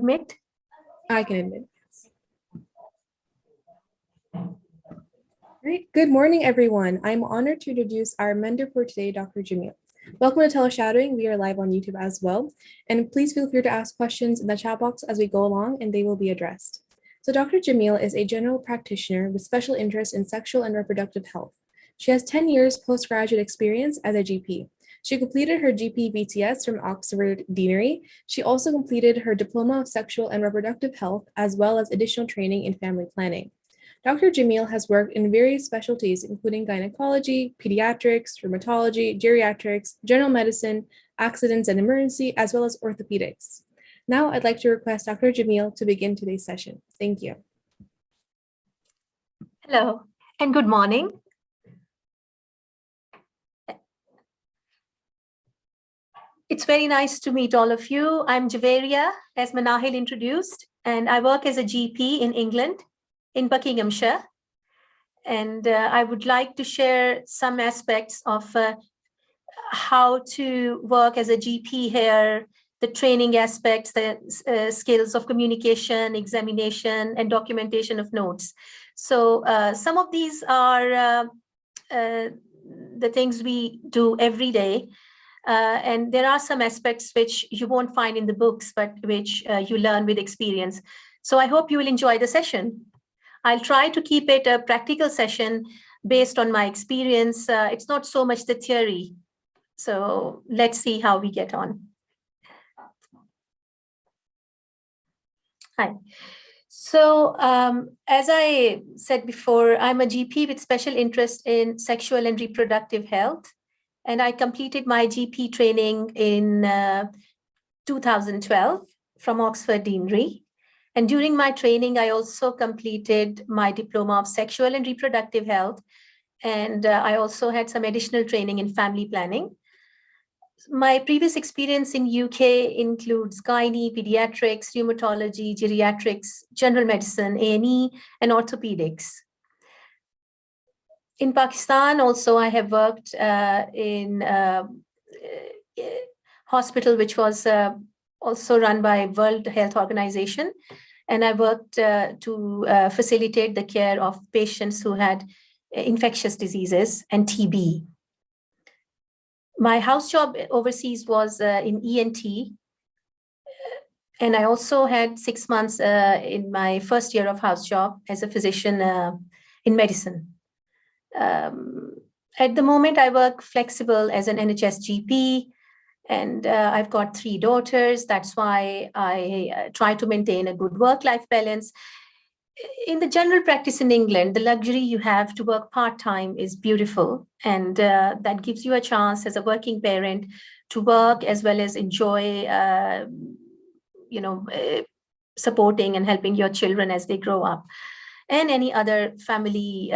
admit? I can admit. Great. Good morning, everyone. I'm honored to introduce our mentor for today, Dr. Jamil. Welcome to TeleShadowing. We are live on YouTube as well. And please feel free to ask questions in the chat box as we go along, and they will be addressed. So Dr. Jamil is a general practitioner with special interest in sexual and reproductive health. She has 10 years postgraduate experience as a GP. She completed her GP VTS from Oxford Deanery. She also completed her Diploma of Sexual and Reproductive Health, as well as additional training in family planning. Dr. Jamil has worked in various specialties, including gynecology, pediatrics, rheumatology, geriatrics, general medicine, accidents and emergency, as well as orthopedics. Now, I'd like to request Dr. Jamil to begin today's session. Thank you. Hello, and good morning. It's very nice to meet all of you. I'm Javeria, as Manahil introduced, and I work as a GP in England, in Buckinghamshire. And I would like to share some aspects of how to work as a GP here, the training aspects, the skills of communication, examination, and documentation of notes. So some of these are the things we do every day. And there are some aspects which you won't find in the books, but which you learn with experience. So I hope you will enjoy the session. I'll try to keep it a practical session based on my experience. It's not so much the theory. So let's see how we get on. Hi. So as I said before, I'm a GP with special interest in sexual and reproductive health. And I completed my GP training in 2012 from Oxford Deanery. And during my training, I also completed my Diploma of Sexual and Reproductive Health. And I also had some additional training in family planning. My previous experience in UK includes gynae, pediatrics, rheumatology, geriatrics, general medicine, A&E, and orthopedics. In Pakistan, also, I have worked in a hospital which was also run by World Health Organization. And I worked to facilitate the care of patients who had infectious diseases and TB. My house job overseas was in ENT. And I also had 6 months in my first year of house job as a physician in medicine. At the moment, I work flexible as an NHS GP, and I've got 3 daughters. That's why I try to maintain a good work-life balance. In the general practice in England, the luxury you have to work part-time is beautiful, and that gives you a chance as a working parent to work as well as enjoy, supporting and helping your children as they grow up, and any other family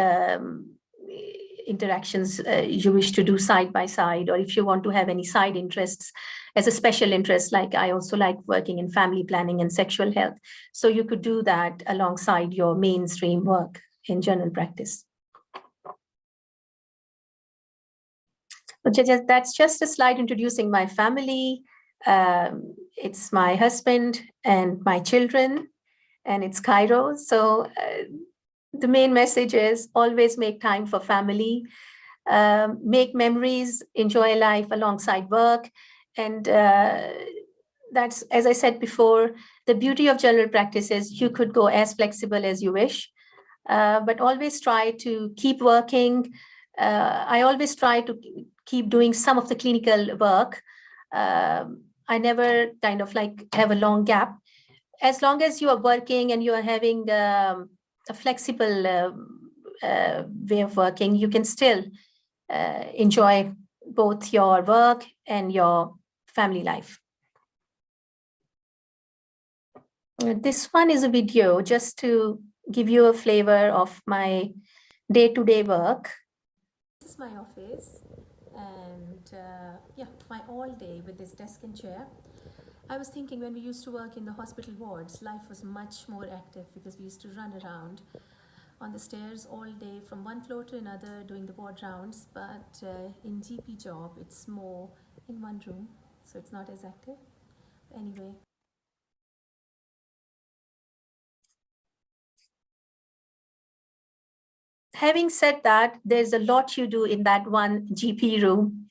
interactions you wish to do side by side, or if you want to have any side interests as a special interest, like I also like working in family planning and sexual health. So you could do that alongside your mainstream work in general practice. But that's just a slide introducing my family. It's my husband and my children, and it's Cairo. So the main message is always make time for family, make memories, enjoy life alongside work. And that's, as I said before, the beauty of general practice is you could go as flexible as you wish, but always try to keep working. I always try to keep doing some of the clinical work. I never kind of like have a long gap. As long as you are working and you are having a flexible way of working, you can still enjoy both your work and your family life. This one is a video just to give you a flavor of my day-to-day work. This is my office, and yeah, my all day with this desk and chair. I was thinking when we used to work in the hospital wards, life was much more active because we used to run around on the stairs all day from one floor to another doing the ward rounds, but in GP job, it's more in one room, so it's not as active. Anyway. having said that, there's a lot you do in that one GP room.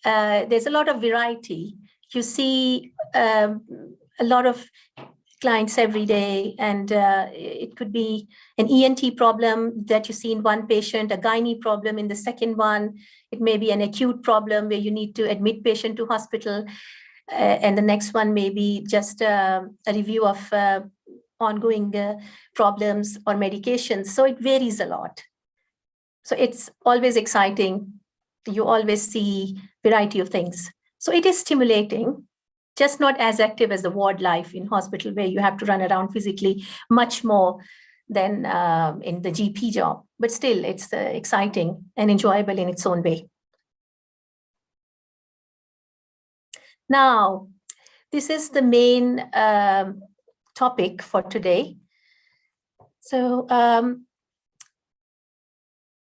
There's a lot of variety. You see a lot of clients every day, and it could be an ENT problem that you see in one patient, a gynae problem in the second one. It may be an acute problem where you need to admit patient to hospital, and the next one may be just a review of ongoing problems or medications. So it varies a lot. So it's always exciting. You always see variety of things. So it is stimulating, just not as active as the ward life in hospital where you have to run around physically much more than in the GP job. But still, it's exciting and enjoyable in its own way. Now, this is the main topic for today. So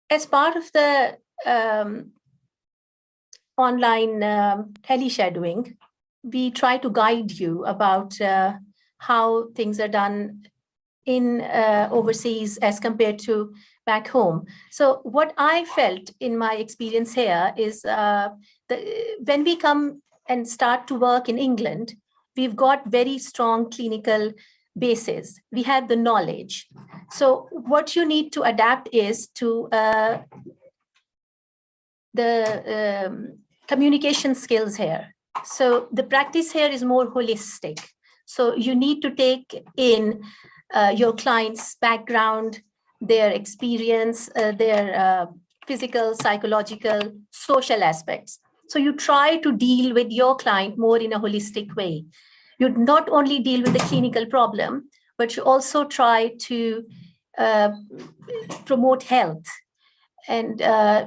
as part of the online teleshadowing, we try to guide you about how things are done in overseas as compared to back home. So what I felt in my experience here is when we come and start to work in England, we've got very strong clinical basis. We have the knowledge. So what you need to adapt is to the communication skills here. So the practice here is more holistic. So you need to take in your client's background, their experience, their physical, psychological, social aspects. So you try to deal with your client more in a holistic way. You not only deal with the clinical problem, but you also try to promote health. And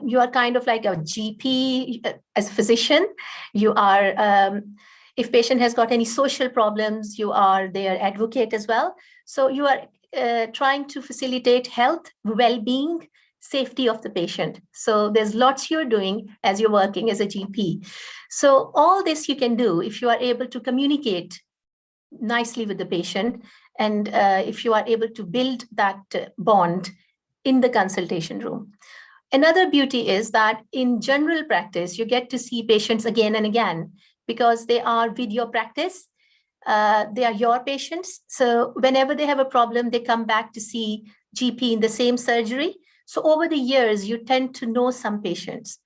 you are kind of like a GP as a physician. You are, if patient has got any social problems, you are their advocate as well. So you are trying to facilitate health, well-being, safety of the patient. So there's lots you're doing as you're working as a GP. So all this you can do if you are able to communicate nicely with the patient, and if you are able to build that bond in the consultation room. Another beauty is that in general practice, you get to see patients again and again because they are video practice. They are your patients. So whenever they have a problem, they come back to see GP in the same surgery. So over the years, you tend to know some patients.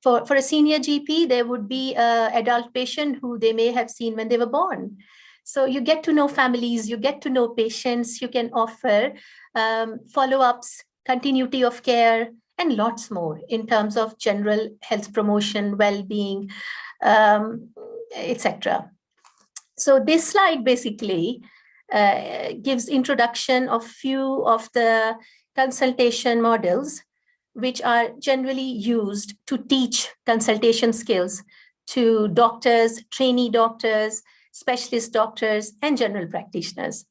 For a senior GP, there would be an adult patient who they may have seen when they were born. So you get to know families, you get to know patients, you can offer follow-ups, continuity of care, and lots more in terms of general health promotion, well-being, etc. So this slide basically gives introduction of few of the consultation models which are generally used to teach consultation skills to doctors, trainee doctors, specialist doctors, and general practitioners.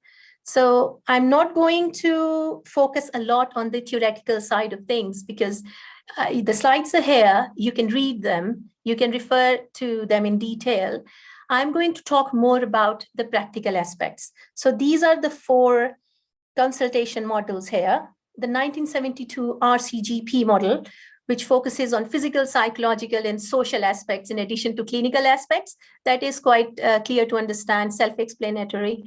So I'm not going to focus a lot on the theoretical side of things because the slides are here, you can read them, you can refer to them in detail. I'm going to talk more about the practical aspects. So these are the 4 consultation models here. The 1972 RCGP model, which focuses on physical, psychological, and social aspects in addition to clinical aspects. That is quite clear to understand, self-explanatory.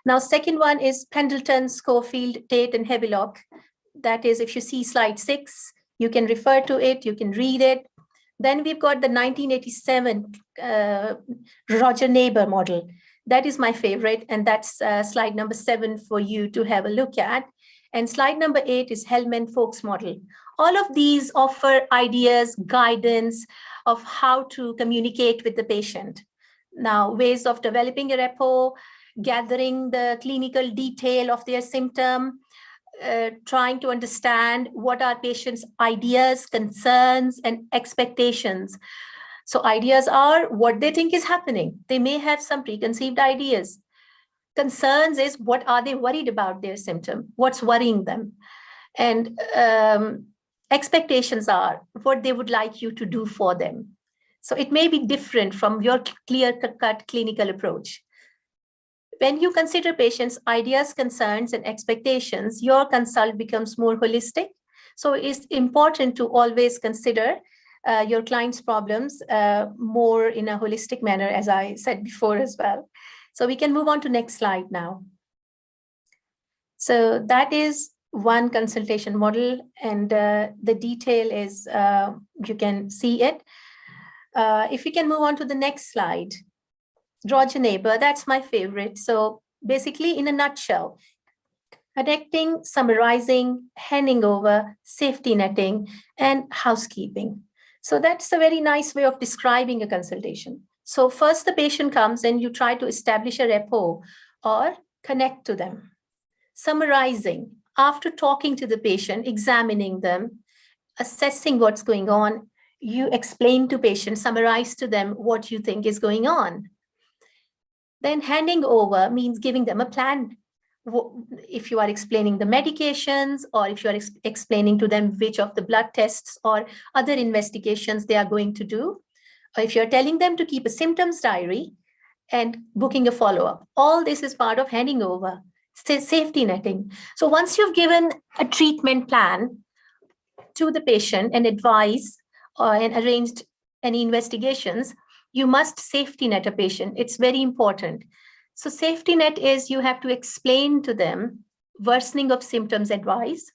Now, second one is Pendleton, Schofield, Tate, and Havelock. That is, if you see slide 6, you can refer to it, you can read it. Then we've got the 1987 Roger Neighbor model. That is my favorite, and that's slide number 7 for you to have a look at. And slide number 8 is Hellman-Folks model. All of these offer ideas, guidance of how to communicate with the patient. Now, ways of developing a rapport, gathering the clinical detail of their symptom, trying to understand what are patients' ideas, concerns, and expectations. So ideas are what they think is happening. They may have some preconceived ideas. Concerns is what are they worried about their symptom? What's worrying them? And expectations are what they would like you to do for them. So it may be different from your clear-cut clinical approach. When you consider patients' ideas, concerns, and expectations, your consult becomes more holistic. So it's important to always consider your client's problems more in a holistic manner, as I said before as well. So we can move on to next slide now. So that is one consultation model, and the detail is, you can see it. If we can move on to the next slide. Draw your neighbor, that's my favorite. So basically, in a nutshell, connecting, summarizing, handing over, safety netting, and housekeeping. So that's a very nice way of describing a consultation. So first the patient comes and you try to establish a rapport or connect to them. Summarizing, after talking to the patient, examining them, assessing what's going on, you explain to patients, summarize to them what you think is going on. Then handing over means giving them a plan. If you are explaining the medications, or if you are explaining to them which of the blood tests or other investigations they are going to do, or if you're telling them to keep a symptoms diary and booking a follow-up, all this is part of handing over. Safety netting. So once you've given a treatment plan to the patient and advice and arranged any investigations, you must safety net a patient. It's very important. So safety net is you have to explain to them worsening of symptoms advice,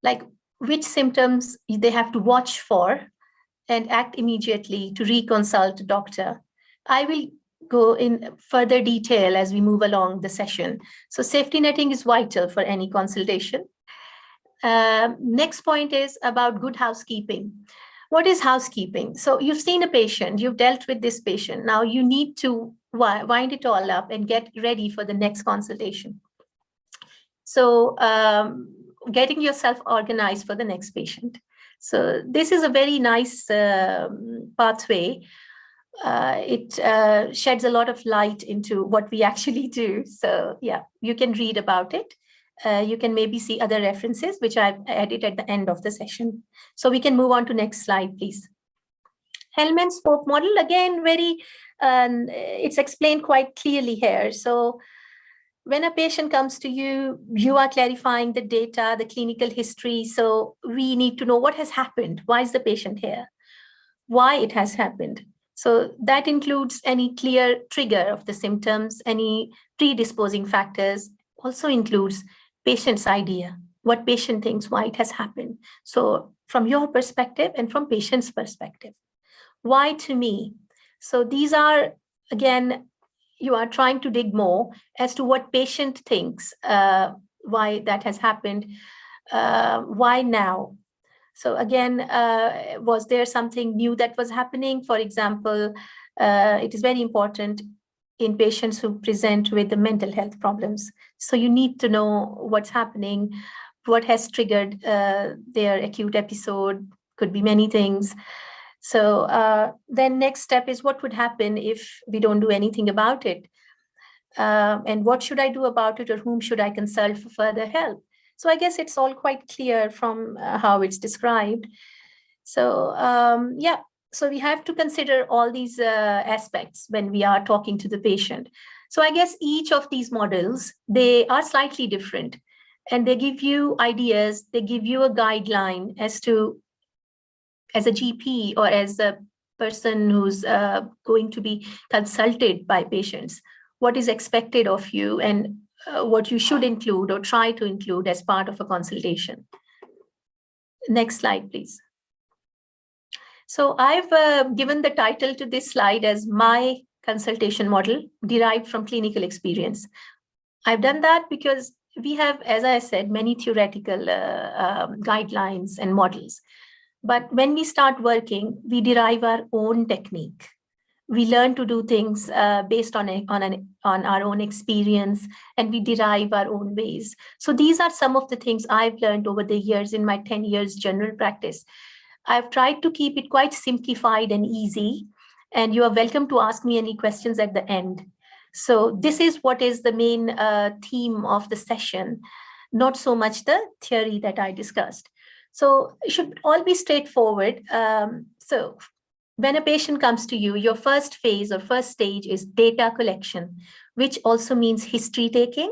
like which symptoms they have to watch for and act immediately to reconsult a doctor. I will go in further detail as we move along the session. So safety netting is vital for any consultation. Next point is about good housekeeping. What is housekeeping? So you've seen a patient, you've dealt with this patient. Now you need to wind it all up and get ready for the next consultation. So getting yourself organized for the next patient. So this is a very nice pathway. It sheds a lot of light into what we actually do. So yeah, you can read about it. You can maybe see other references, which I've added at the end of the session. So we can move on to next slide, please. Hellman's-Pope model, again, it's explained quite clearly here. So when a patient comes to you, you are clarifying the data, the clinical history. So we need to know what has happened. Why is the patient here? Why it has happened. So that includes any clear trigger of the symptoms, any predisposing factors, also includes patient's idea, what patient thinks, why it has happened. So from your perspective and from patient's perspective, why to me? So these are, again, you are trying to dig more as to what patient thinks, why that has happened, why now? So again, was there something new that was happening? For example, it is very important in patients who present with the mental health problems. So you need to know what's happening, what has triggered their acute episode, could be many things. So then next step is what would happen if we don't do anything about it? And what should I do about it, or whom should I consult for further help? So I guess it's all quite clear from how it's described. So yeah, so we have to consider all these aspects when we are talking to the patient. So I guess each of these models, they are slightly different, and they give you ideas, they give you a guideline as to, as a GP or as a person who's going to be consulted by patients, what is expected of you and what you should include or try to include as part of a consultation. Next slide, please. So I've given the title to this slide as my consultation model derived from clinical experience. I've done that because we have, as I said, many theoretical guidelines and models. But when we start working, we derive our own technique. We learn to do things based on our own experience, and we derive our own ways. So these are some of the things I've learned over the years in my 10 years general practice. I've tried to keep it quite simplified and easy, and you are welcome to ask me any questions at the end. So this is what is the main theme of the session, not so much the theory that I discussed. So it should all be straightforward. So when a patient comes to you, your first phase or first stage is data collection, which also means history taking.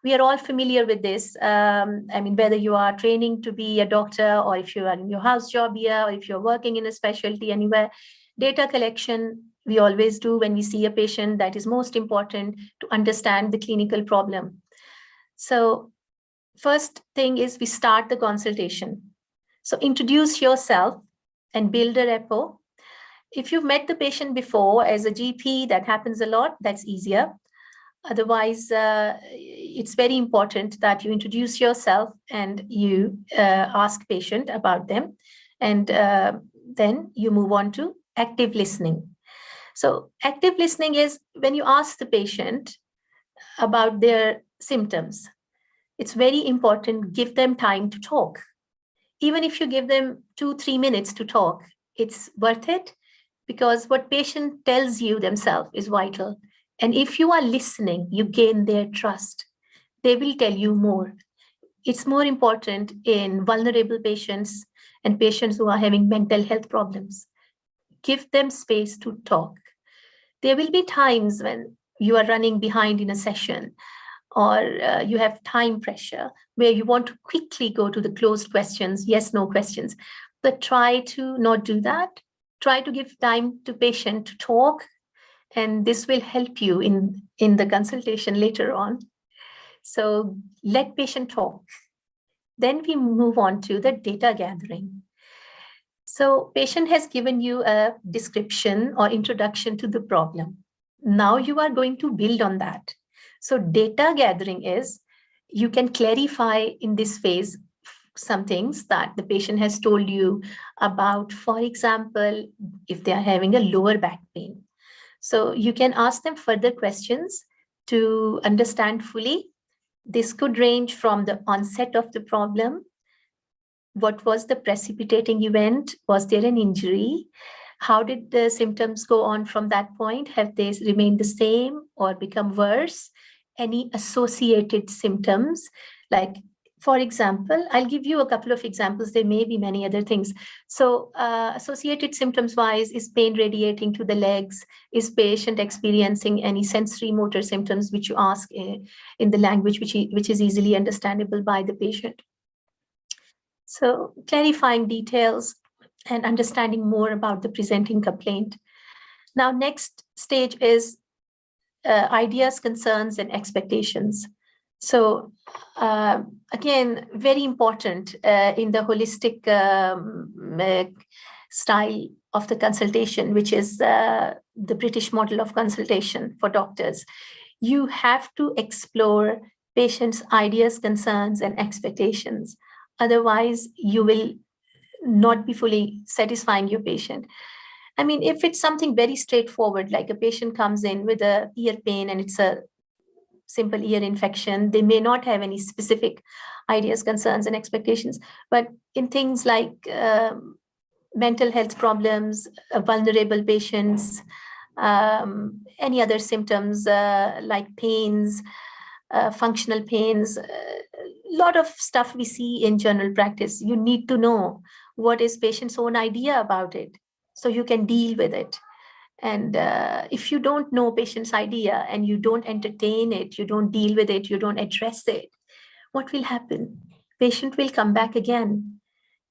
We are all familiar with this. I mean, whether you are training to be a doctor, or if you are in your house job here, or if you're working in a specialty anywhere, data collection, we always do when we see a patient. That is most important to understand the clinical problem. So first thing is we start the consultation. So introduce yourself and build a rapport. If you've met the patient before as a GP, that happens a lot, that's easier. Otherwise, it's very important that you introduce yourself and you ask patient about them. And then you move on to active listening. So active listening is when you ask the patient about their symptoms. It's very important, give them time to talk. Even if you give them 2-3 minutes to talk, it's worth it, because what patient tells you themselves is vital. And if you are listening, you gain their trust. They will tell you more. It's more important in vulnerable patients and patients who are having mental health problems. Give them space to talk. There will be times when you are running behind in a session, or you have time pressure where you want to quickly go to the closed questions, yes, no questions. But try to not do that. Try to give time to patient to talk, and this will help you in the consultation later on. So let patient talk. Then we move on to the data gathering. So patient has given you a description or introduction to the problem. Now you are going to build on that. So data gathering is, you can clarify in this phase some things that the patient has told you about. For example, if they are having a lower back pain. So you can ask them further questions to understand fully. This could range from the onset of the problem. What was the precipitating event? Was there an injury? How did the symptoms go on from that point? Have they remained the same or become worse? Any associated symptoms? Like, for example, I'll give you a couple of examples. There may be many other things. So associated symptoms wise, is pain radiating to the legs? Is patient experiencing any sensory motor symptoms, which you ask in the language which is easily understandable by the patient? So clarifying details and understanding more about the presenting complaint. Now, next stage is ideas, concerns, and expectations. So again, very important in the holistic style of the consultation, which is the British model of consultation for doctors. You have to explore patients' ideas, concerns, and expectations. Otherwise, you will not be fully satisfying your patient. I mean, if it's something very straightforward, like a patient comes in with a ear pain and it's a simple ear infection, they may not have any specific ideas, concerns, and expectations. But in things like mental health problems, vulnerable patients, any other symptoms like pains, functional pains, lot of stuff we see in general practice. You need to know what is patient's own idea about it, so you can deal with it. And if you don't know patient's idea and you don't entertain it, you don't deal with it, you don't address it, what will happen? Patient will come back again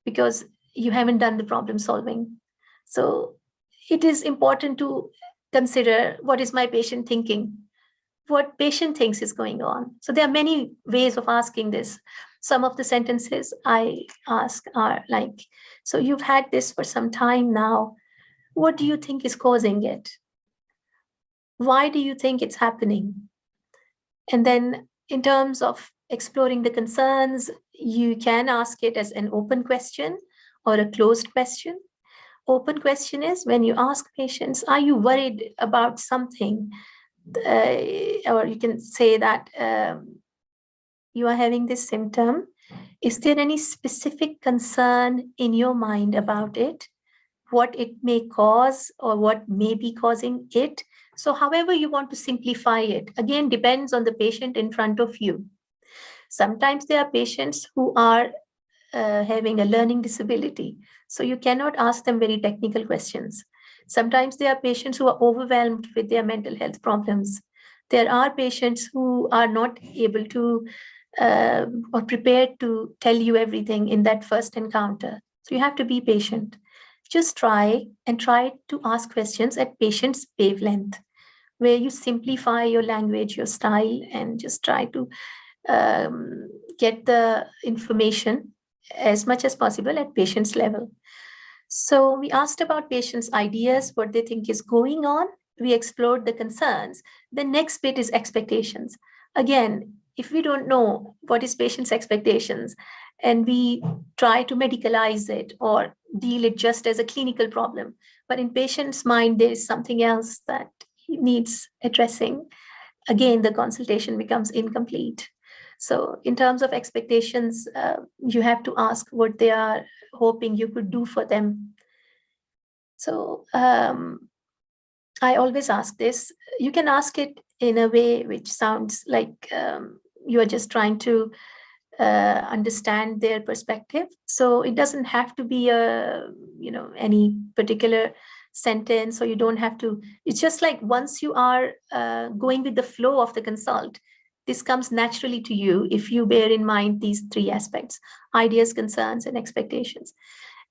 because you haven't done the problem solving. So it is important to consider, what is my patient thinking? What patient thinks is going on. So there are many ways of asking this. Some of the sentences I ask are like, so you've had this for some time now. What do you think is causing it? Why do you think it's happening? And then in terms of exploring the concerns, you can ask it as an open question or a closed question. Open question is when you ask patients, are you worried about something? Or you can say that you are having this symptom. Is there any specific concern in your mind about it? What it may cause or what may be causing it? So however you want to simplify it, again, depends on the patient in front of you. Sometimes there are patients who are having a learning disability, so you cannot ask them very technical questions. Sometimes there are patients who are overwhelmed with their mental health problems. There are patients who are not able to or prepared to tell you everything in that first encounter. So you have to be patient. Just try to ask questions at patient's wavelength, where you simplify your language, your style, and just try to get the information as much as possible at patient's level. So we asked about patients' ideas, what they think is going on. We explored the concerns. The next bit is expectations. Again, if we don't know what is patient's expectations and we try to medicalize it or deal it just as a clinical problem, but in patient's mind, there is something else that needs addressing, again, the consultation becomes incomplete. So in terms of expectations, you have to ask what they are hoping you could do for them. So I always ask this. You can ask it in a way which sounds like you are just trying to understand their perspective. So it doesn't have to be any particular sentence, or you don't have to. It's just like once you are going with the flow of the consult, this comes naturally to you if you bear in mind these three aspects: ideas, concerns, and expectations.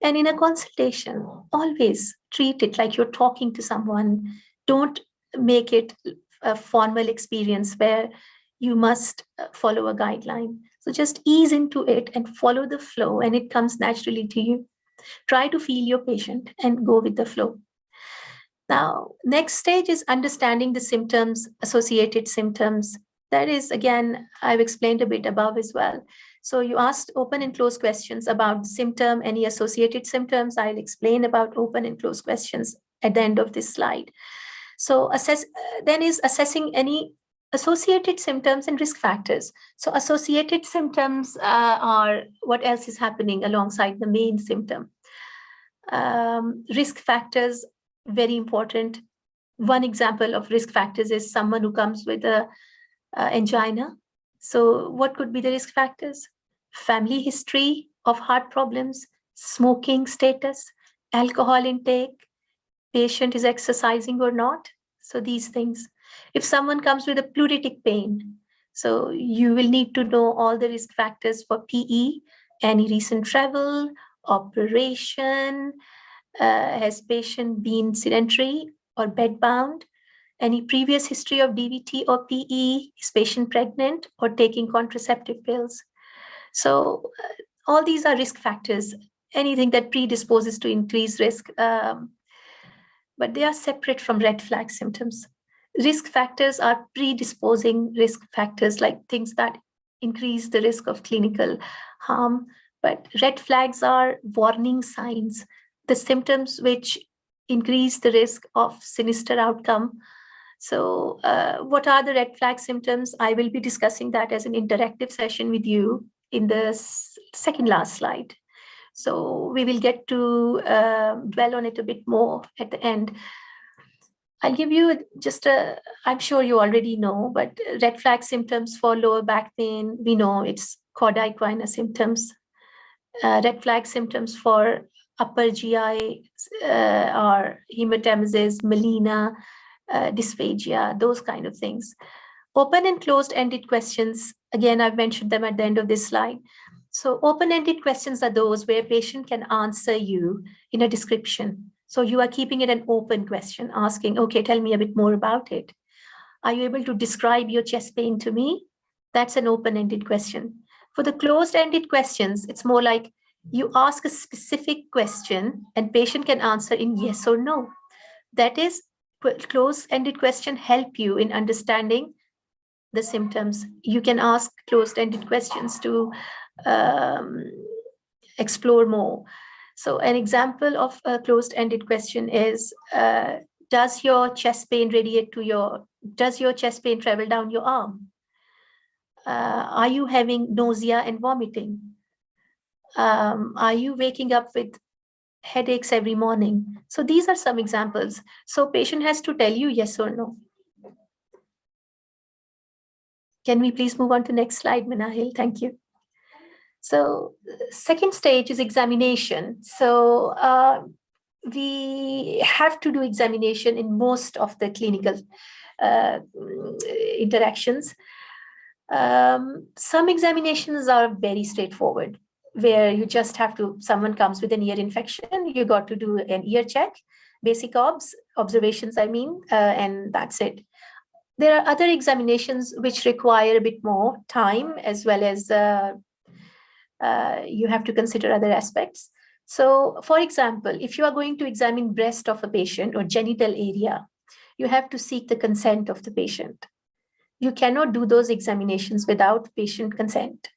And in a consultation, always treat it like you're talking to someone. Don't make it a formal experience where you must follow a guideline. So just ease into it and follow the flow, and it comes naturally to you. Try to feel your patient and go with the flow. Now, next stage is understanding the symptoms, associated symptoms. That is, again, I've explained a bit above as well. So you asked open and closed questions about symptom, any associated symptoms. I'll explain about open and closed questions at the end of this slide. So assessing any associated symptoms and risk factors. So associated symptoms are what else is happening alongside the main symptom. Risk factors, very important. One example of risk factors is someone who comes with a angina. So what could be the risk factors? Family history of heart problems, smoking status, alcohol intake, patient is exercising or not. So these things. If someone comes with a pleuritic pain, so you will need to know all the risk factors for PE, any recent travel, operation, has patient been sedentary or bedbound, any previous history of DVT or PE, is patient pregnant or taking contraceptive pills. So all these are risk factors, anything that predisposes to increased risk, but they are separate from red flag symptoms. Risk factors are predisposing risk factors, like things that increase the risk of clinical harm, but red flags are warning signs, the symptoms which increase the risk of sinister outcome. So what are the red flag symptoms? I will be discussing that as an interactive session with you in the second last slide. So we will get to dwell on it a bit more at the end. I'll give you just I'm sure you already know, but red flag symptoms for lower back pain, we know it's cauda equina symptoms. Red flag symptoms for upper GI are hematemesis, melena, dysphagia, those kind of things. Open and closed-ended questions, again, I've mentioned them at the end of this slide. So open-ended questions are those where patient can answer you in a description. So you are keeping it an open question, asking, okay, tell me a bit more about it. Are you able to describe your chest pain to me? That's an open-ended question. For the closed-ended questions, it's more like you ask a specific question and patient can answer in yes or no. That is, closed-ended question help you in understanding the symptoms. You can ask closed-ended questions to explore more. So an example of a closed-ended question is, does your chest pain travel down your arm? Are you having nausea and vomiting? Are you waking up with headaches every morning? So these are some examples. So patient has to tell you yes or no. Can we please move on to next slide, Manahil? Thank you. So second stage is examination. So we have to do examination in most of the clinical interactions. Some examinations are very straightforward, where you just have to, someone comes with an ear infection, you got to do an ear check, basic observations, and that's it. There are other examinations which require a bit more time, as well as you have to consider other aspects. So, for example, if you are going to examine breast of a patient or genital area, you have to seek the consent of the patient. You cannot do those examinations without patient consent.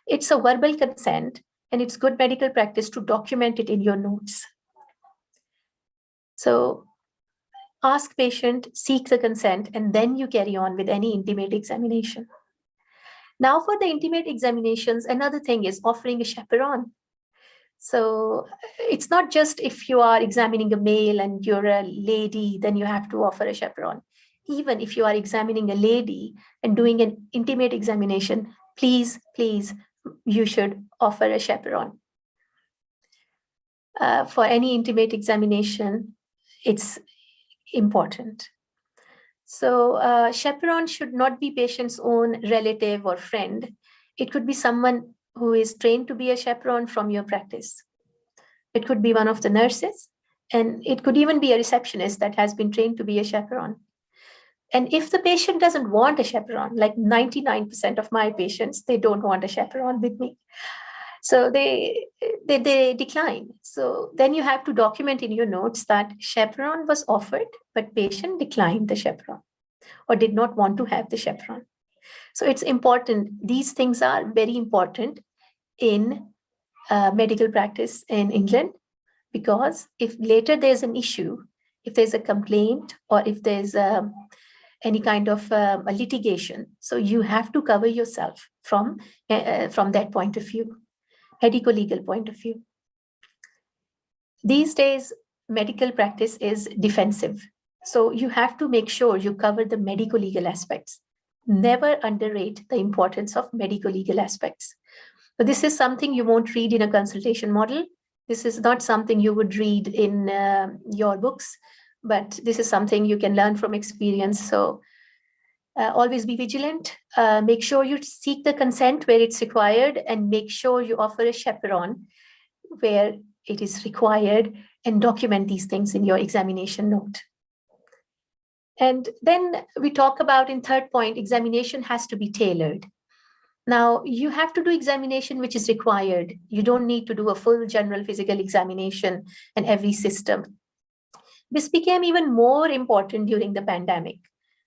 It's a verbal consent, and it's good medical practice to document it in your notes. So ask patient, seek the consent, and then you carry on with any intimate examination. Now for the intimate examinations, another thing is offering a chaperone. So it's not just if you are examining a male and you're a lady, then you have to offer a chaperone. Even if you are examining a lady and doing an intimate examination, please, you should offer a chaperone. For any intimate examination, it's important. So chaperone should not be patient's own relative or friend. It could be someone who is trained to be a chaperone from your practice. It could be one of the nurses, and it could even be a receptionist that has been trained to be a chaperone. And if the patient doesn't want a chaperone, like 99% of my patients, they don't want a chaperone with me. So they decline. So then you have to document in your notes that chaperone was offered, but patient declined the chaperone or did not want to have the chaperone. So it's important. These things are very important in medical practice in England, because if later there's an issue, if there's a complaint, or if there's any kind of a litigation, so you have to cover yourself from that point of view, medico-legal point of view. These days, medical practice is defensive. So you have to make sure you cover the medico-legal aspects. Never underrate the importance of medico-legal aspects. So this is something you won't read in a consultation model. This is not something you would read in your books, but this is something you can learn from experience. So always be vigilant. Make sure you seek the consent where it's required, and make sure you offer a chaperone where it is required, and document these things in your examination note. And then we talk about, in third point, examination has to be tailored. Now, you have to do examination which is required. You don't need to do a full general physical examination in every system. This became even more important during the pandemic,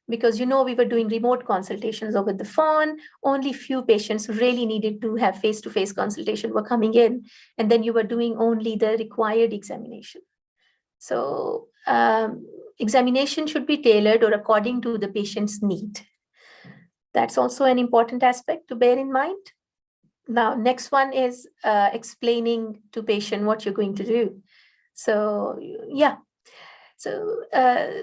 because, we were doing remote consultations over the phone. Only few patients who really needed to have face-to-face consultation were coming in, and then you were doing only the required examination. So examination should be tailored or according to the patient's need. That's also an important aspect to bear in mind. Now, next one is explaining to patient what you're going to do. So, yeah. So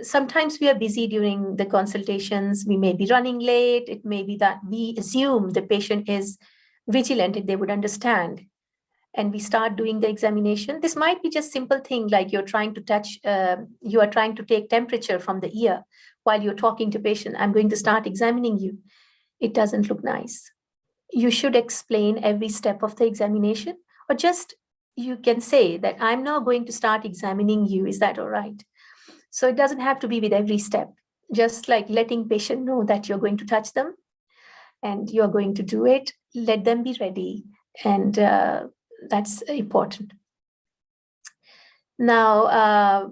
sometimes we are busy during the consultations. We may be running late. It may be that we assume the patient is vigilant and they would understand, and we start doing the examination. This might be just simple thing like you're trying to touch, you are trying to take temperature from the ear while you're talking to patient. I'm going to start examining you. It doesn't look nice. You should explain every step of the examination, or just you can say that I'm now going to start examining you. Is that all right? So it doesn't have to be with every step, just like letting patient know that you're going to touch them and you're going to do it. Let them be ready, and that's important. Now,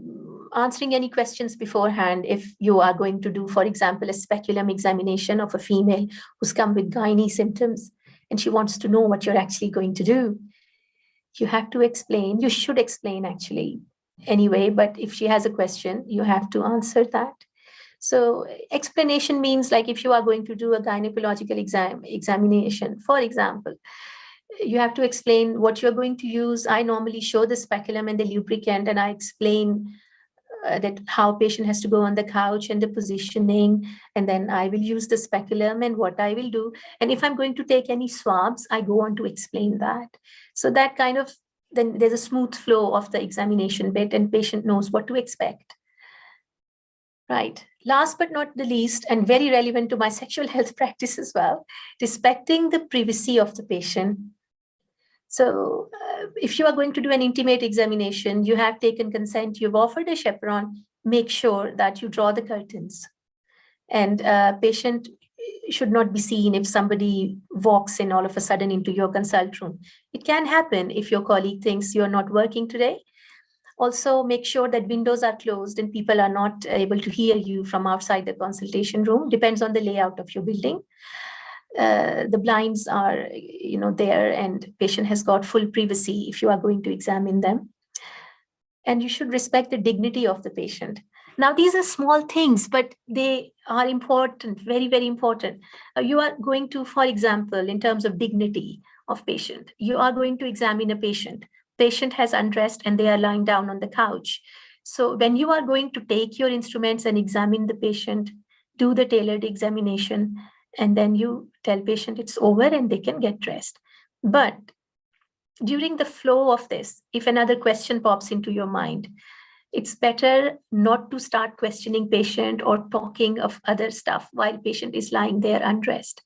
answering any questions beforehand, if you are going to do, for example, a speculum examination of a female who's come with gynae symptoms, and she wants to know what you're actually going to do, you have to explain. You should explain actually anyway, but if she has a question, you have to answer that. So explanation means, like, if you are going to do a gynecological examination, for example, you have to explain what you're going to use. I normally show the speculum and the lubricant, and I explain that how patient has to go on the couch and the positioning, and then I will use the speculum and what I will do. And if I'm going to take any swabs, I go on to explain that. So that kind of, then there's a smooth flow of the examination bit, and patient knows what to expect. Right. Last but not the least, and very relevant to my sexual health practice as well, respecting the privacy of the patient. So if you are going to do an intimate examination, you have taken consent, you've offered a chaperone, make sure that you draw the curtains. And patient should not be seen if somebody walks in all of a sudden into your consult room. It can happen if your colleague thinks you're not working today. Also, make sure that windows are closed and people are not able to hear you from outside the consultation room. Depends on the layout of your building. The blinds are, there, and patient has got full privacy if you are going to examine them. And you should respect the dignity of the patient. Now, these are small things, but they are important, very, very important. You are going to, for example, in terms of dignity of patient, you are going to examine a patient. Patient has undressed and they are lying down on the couch. So when you are going to take your instruments and examine the patient, do the tailored examination, and then you tell patient it's over and they can get dressed. But during the flow of this, if another question pops into your mind, it's better not to start questioning patient or talking of other stuff while patient is lying there undressed.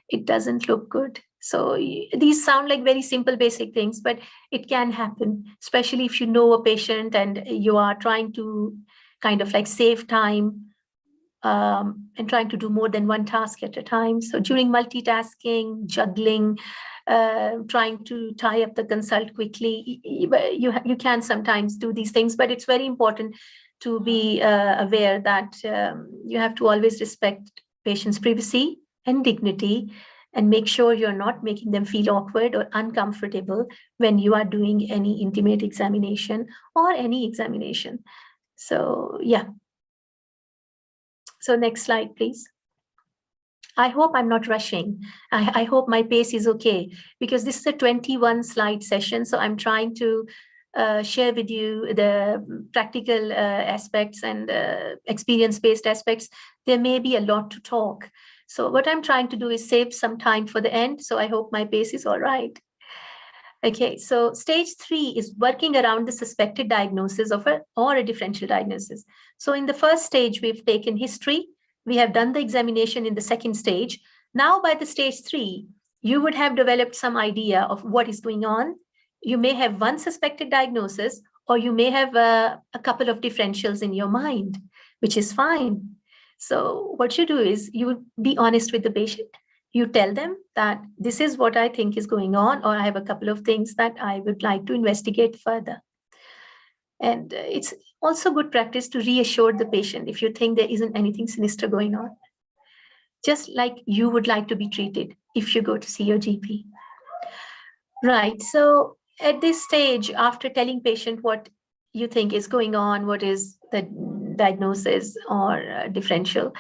It doesn't look good. So these sound like very simple, basic things, but it can happen, especially if you know a patient and you are trying to kind of like save time and trying to do more than one task at a time. So during multitasking, juggling, trying to tie up the consult quickly, you can sometimes do these things, but it's very important to be aware that you have to always respect patients' privacy and dignity, and make sure you're not making them feel awkward or uncomfortable when you are doing any intimate examination or any examination. So yeah. So next slide, please. I hope I'm not rushing. I hope my pace is okay, because this is a 21 slide session. So I'm trying to share with you the practical aspects and experience-based aspects. There may be a lot to talk. So what I'm trying to do is save some time for the end. So I hope my pace is all right. Okay, so stage 3 is working around the suspected diagnosis of or a differential diagnosis. So in the first stage, we've taken history. We have done the examination in the second stage. Now by the stage 3, you would have developed some idea of what is going on. You may have one suspected diagnosis, or you may have a couple of differentials in your mind, which is fine. So what you do is you be honest with the patient. You tell them that this is what I think is going on, or I have a couple of things that I would like to investigate further. And it's also good practice to reassure the patient if you think there isn't anything sinister going on, just like you would like to be treated if you go to see your GP. Right. So at this stage, after telling patient what you think is going on, what is the diagnosis or differential,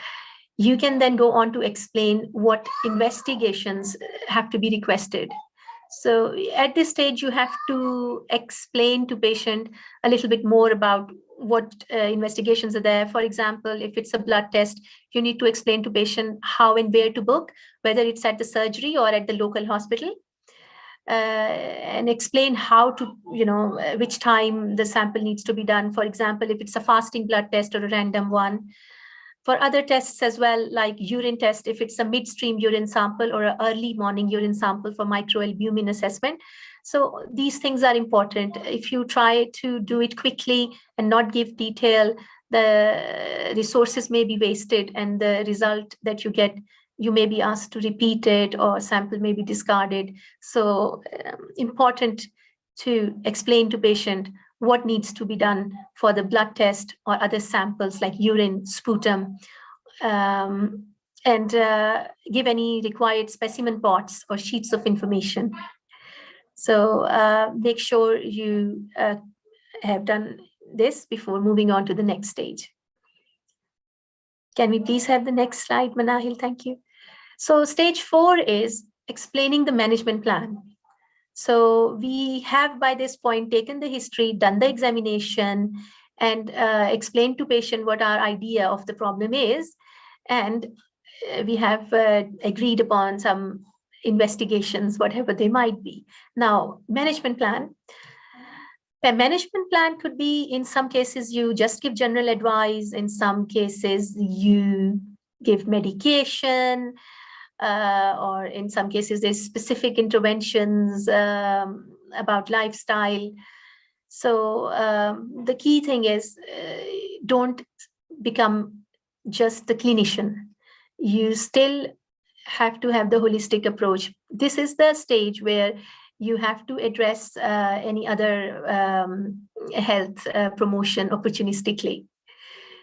you can then go on to explain what investigations have to be requested. So at this stage, you have to explain to patient a little bit more about what investigations are there. For example, if it's a blood test, you need to explain to patient how and where to book, whether it's at the surgery or at the local hospital. And explain how to, which time the sample needs to be done. For example, if it's a fasting blood test or a random one. For other tests as well, like urine test, if it's a midstream urine sample or an early morning urine sample for microalbumin assessment. So these things are important. If you try to do it quickly and not give detail, the resources may be wasted, and the result that you get, you may be asked to repeat it, or sample may be discarded. So important to explain to patient what needs to be done for the blood test or other samples like urine, sputum, and give any required specimen pots or sheets of information. So make sure you have done this before moving on to the next stage. Can we please have the next slide, Manahil? Thank you. So stage 4 is explaining the management plan. So we have by this point taken the history, done the examination, and explained to patient what our idea of the problem is. And we have agreed upon some investigations, whatever they might be. Now, management plan. A management plan could be, in some cases, you just give general advice. In some cases, you give medication, or in some cases, there's specific interventions about lifestyle. So the key thing is don't become just the clinician. You still have to have the holistic approach. This is the stage where you have to address any other health promotion opportunistically.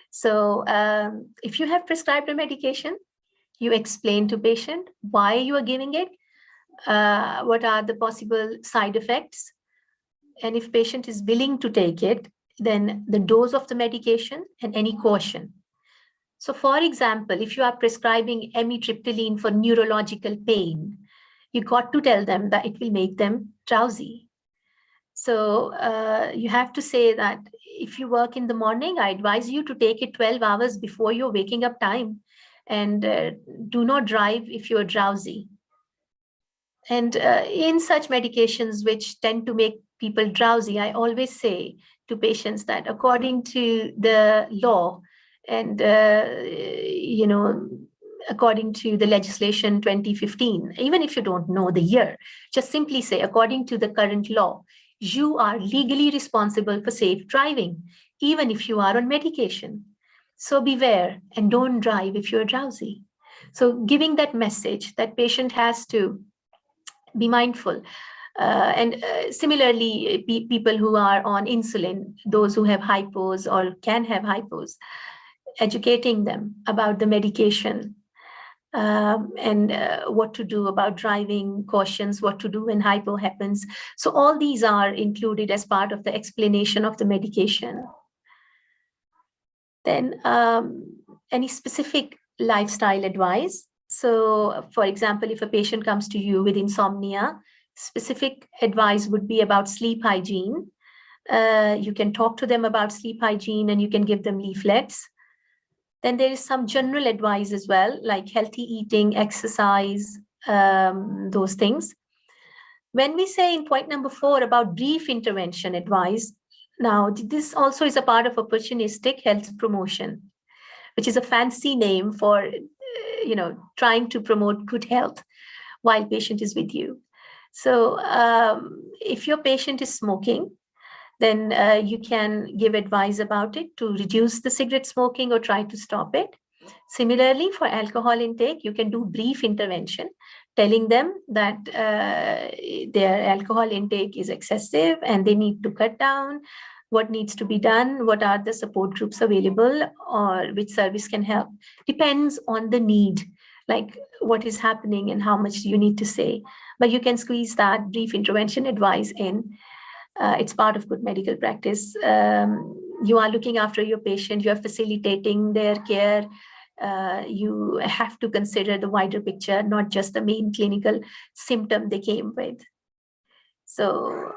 So if you have prescribed a medication, you explain to patient why you are giving it, what are the possible side effects, and if patient is willing to take it, then the dose of the medication and any caution. So for example, if you are prescribing amitriptyline for neurological pain, you got to tell them that it will make them drowsy. So you have to say that if you work in the morning, I advise you to take it 12 hours before your waking up time, and do not drive if you're drowsy. And in such medications which tend to make people drowsy, I always say to patients that according to the law and, according to the legislation 2015, even if you don't know the year, just simply say, according to the current law, you are legally responsible for safe driving, even if you are on medication. So beware and don't drive if you're drowsy. So giving that message that patient has to be mindful. And similarly, people who are on insulin, those who have hypos or can have hypos, educating them about the medication and what to do about driving, cautions, what to do when hypo happens. So all these are included as part of the explanation of the medication. Then any specific lifestyle advice. So for example, if a patient comes to you with insomnia, specific advice would be about sleep hygiene. You can talk to them about sleep hygiene and you can give them leaflets. Then there is some general advice as well, like healthy eating, exercise, those things. When we say in point number 4 about brief intervention advice, now this also is a part of opportunistic health promotion, which is a fancy name for, trying to promote good health while patient is with you. So if your patient is smoking, then you can give advice about it to reduce the cigarette smoking or try to stop it. Similarly, for alcohol intake, you can do brief intervention, telling them that their alcohol intake is excessive and they need to cut down, what needs to be done, what are the support groups available, or which service can help. Depends on the need, like what is happening and how much you need to say. But you can squeeze that brief intervention advice in. It's part of good medical practice. You are looking after your patient, you are facilitating their care. You have to consider the wider picture, not just the main clinical symptom they came with. So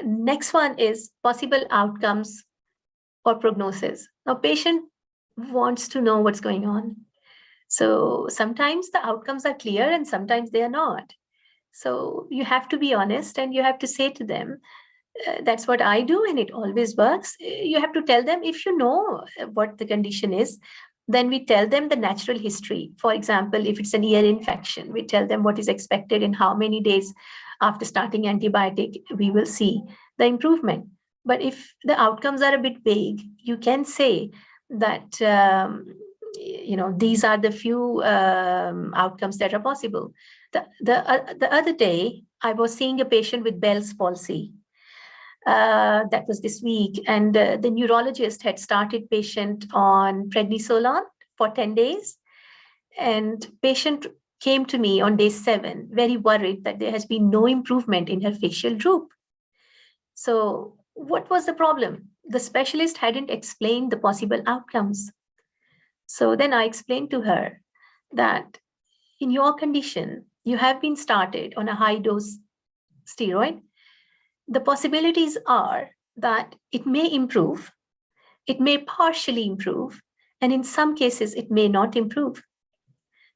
next one is possible outcomes or prognosis. Now, patient wants to know what's going on. So sometimes the outcomes are clear and sometimes they are not. So you have to be honest and you have to say to them, that's what I do and it always works. You have to tell them, if you know what the condition is, then we tell them the natural history. For example, if it's an ear infection, we tell them what is expected and how many days after starting antibiotic we will see the improvement. But if the outcomes are a bit vague, you can say that these are the few outcomes that are possible. The other day, I was seeing a patient with Bell's palsy. That was this week, and the neurologist had started patient on prednisolone for 10 days, and patient came to me on day 7, very worried that there has been no improvement in her facial droop. So what was the problem? The specialist hadn't explained the possible outcomes. So then I explained to her that in your condition, you have been started on a high dose steroid. The possibilities are that it may improve, it may partially improve, and in some cases, it may not improve.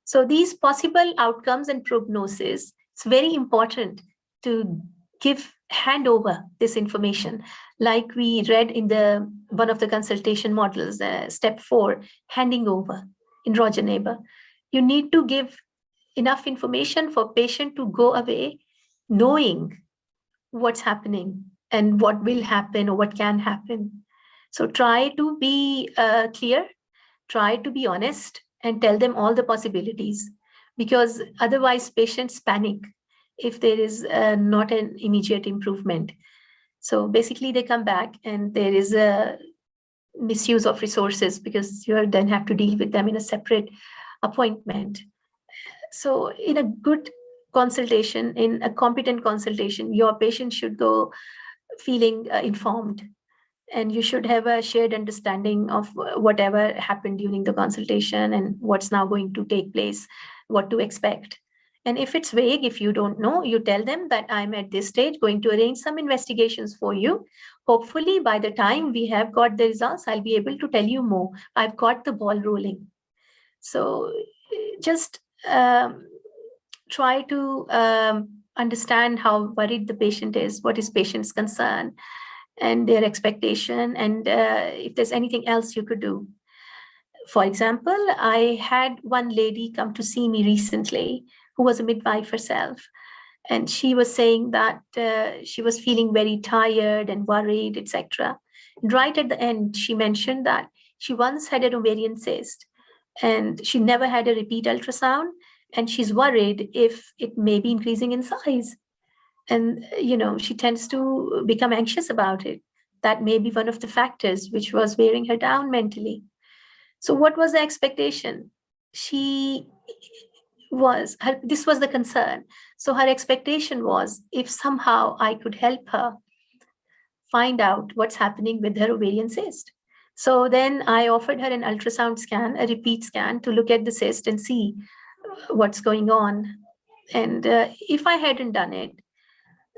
So these possible outcomes and prognosis, it's very important to hand over this information, like we read in one of the consultation models, step 4, handing over in Roger Neighbor. You need to give enough information for patient to go away knowing what's happening and what will happen or what can happen. So try to be clear, try to be honest, and tell them all the possibilities, because otherwise patients panic if there is not an immediate improvement. So basically they come back and there is a misuse of resources because you then have to deal with them in a separate appointment. So in a good consultation, in a competent consultation, your patient should go feeling informed, and you should have a shared understanding of whatever happened during the consultation and what's now going to take place, what to expect. And if it's vague, if you don't know, you tell them that I'm at this stage going to arrange some investigations for you. Hopefully by the time we have got the results, I'll be able to tell you more. I've got the ball rolling. So just try to understand how worried the patient is, what is patient's concern and their expectation, and if there's anything else you could do. For example, I had one lady come to see me recently who was a midwife herself, and she was saying that she was feeling very tired and worried, etc. Right at the end, she mentioned that she once had an ovarian cyst and she never had a repeat ultrasound, and she's worried if it may be increasing in size. And she tends to become anxious about it. That may be one of the factors which was wearing her down mentally. So what was the expectation? This was the concern. So her expectation was, if somehow I could help her find out what's happening with her ovarian cyst. So then I offered her an ultrasound scan, a repeat scan, to look at the cyst and see what's going on. And if I hadn't done it,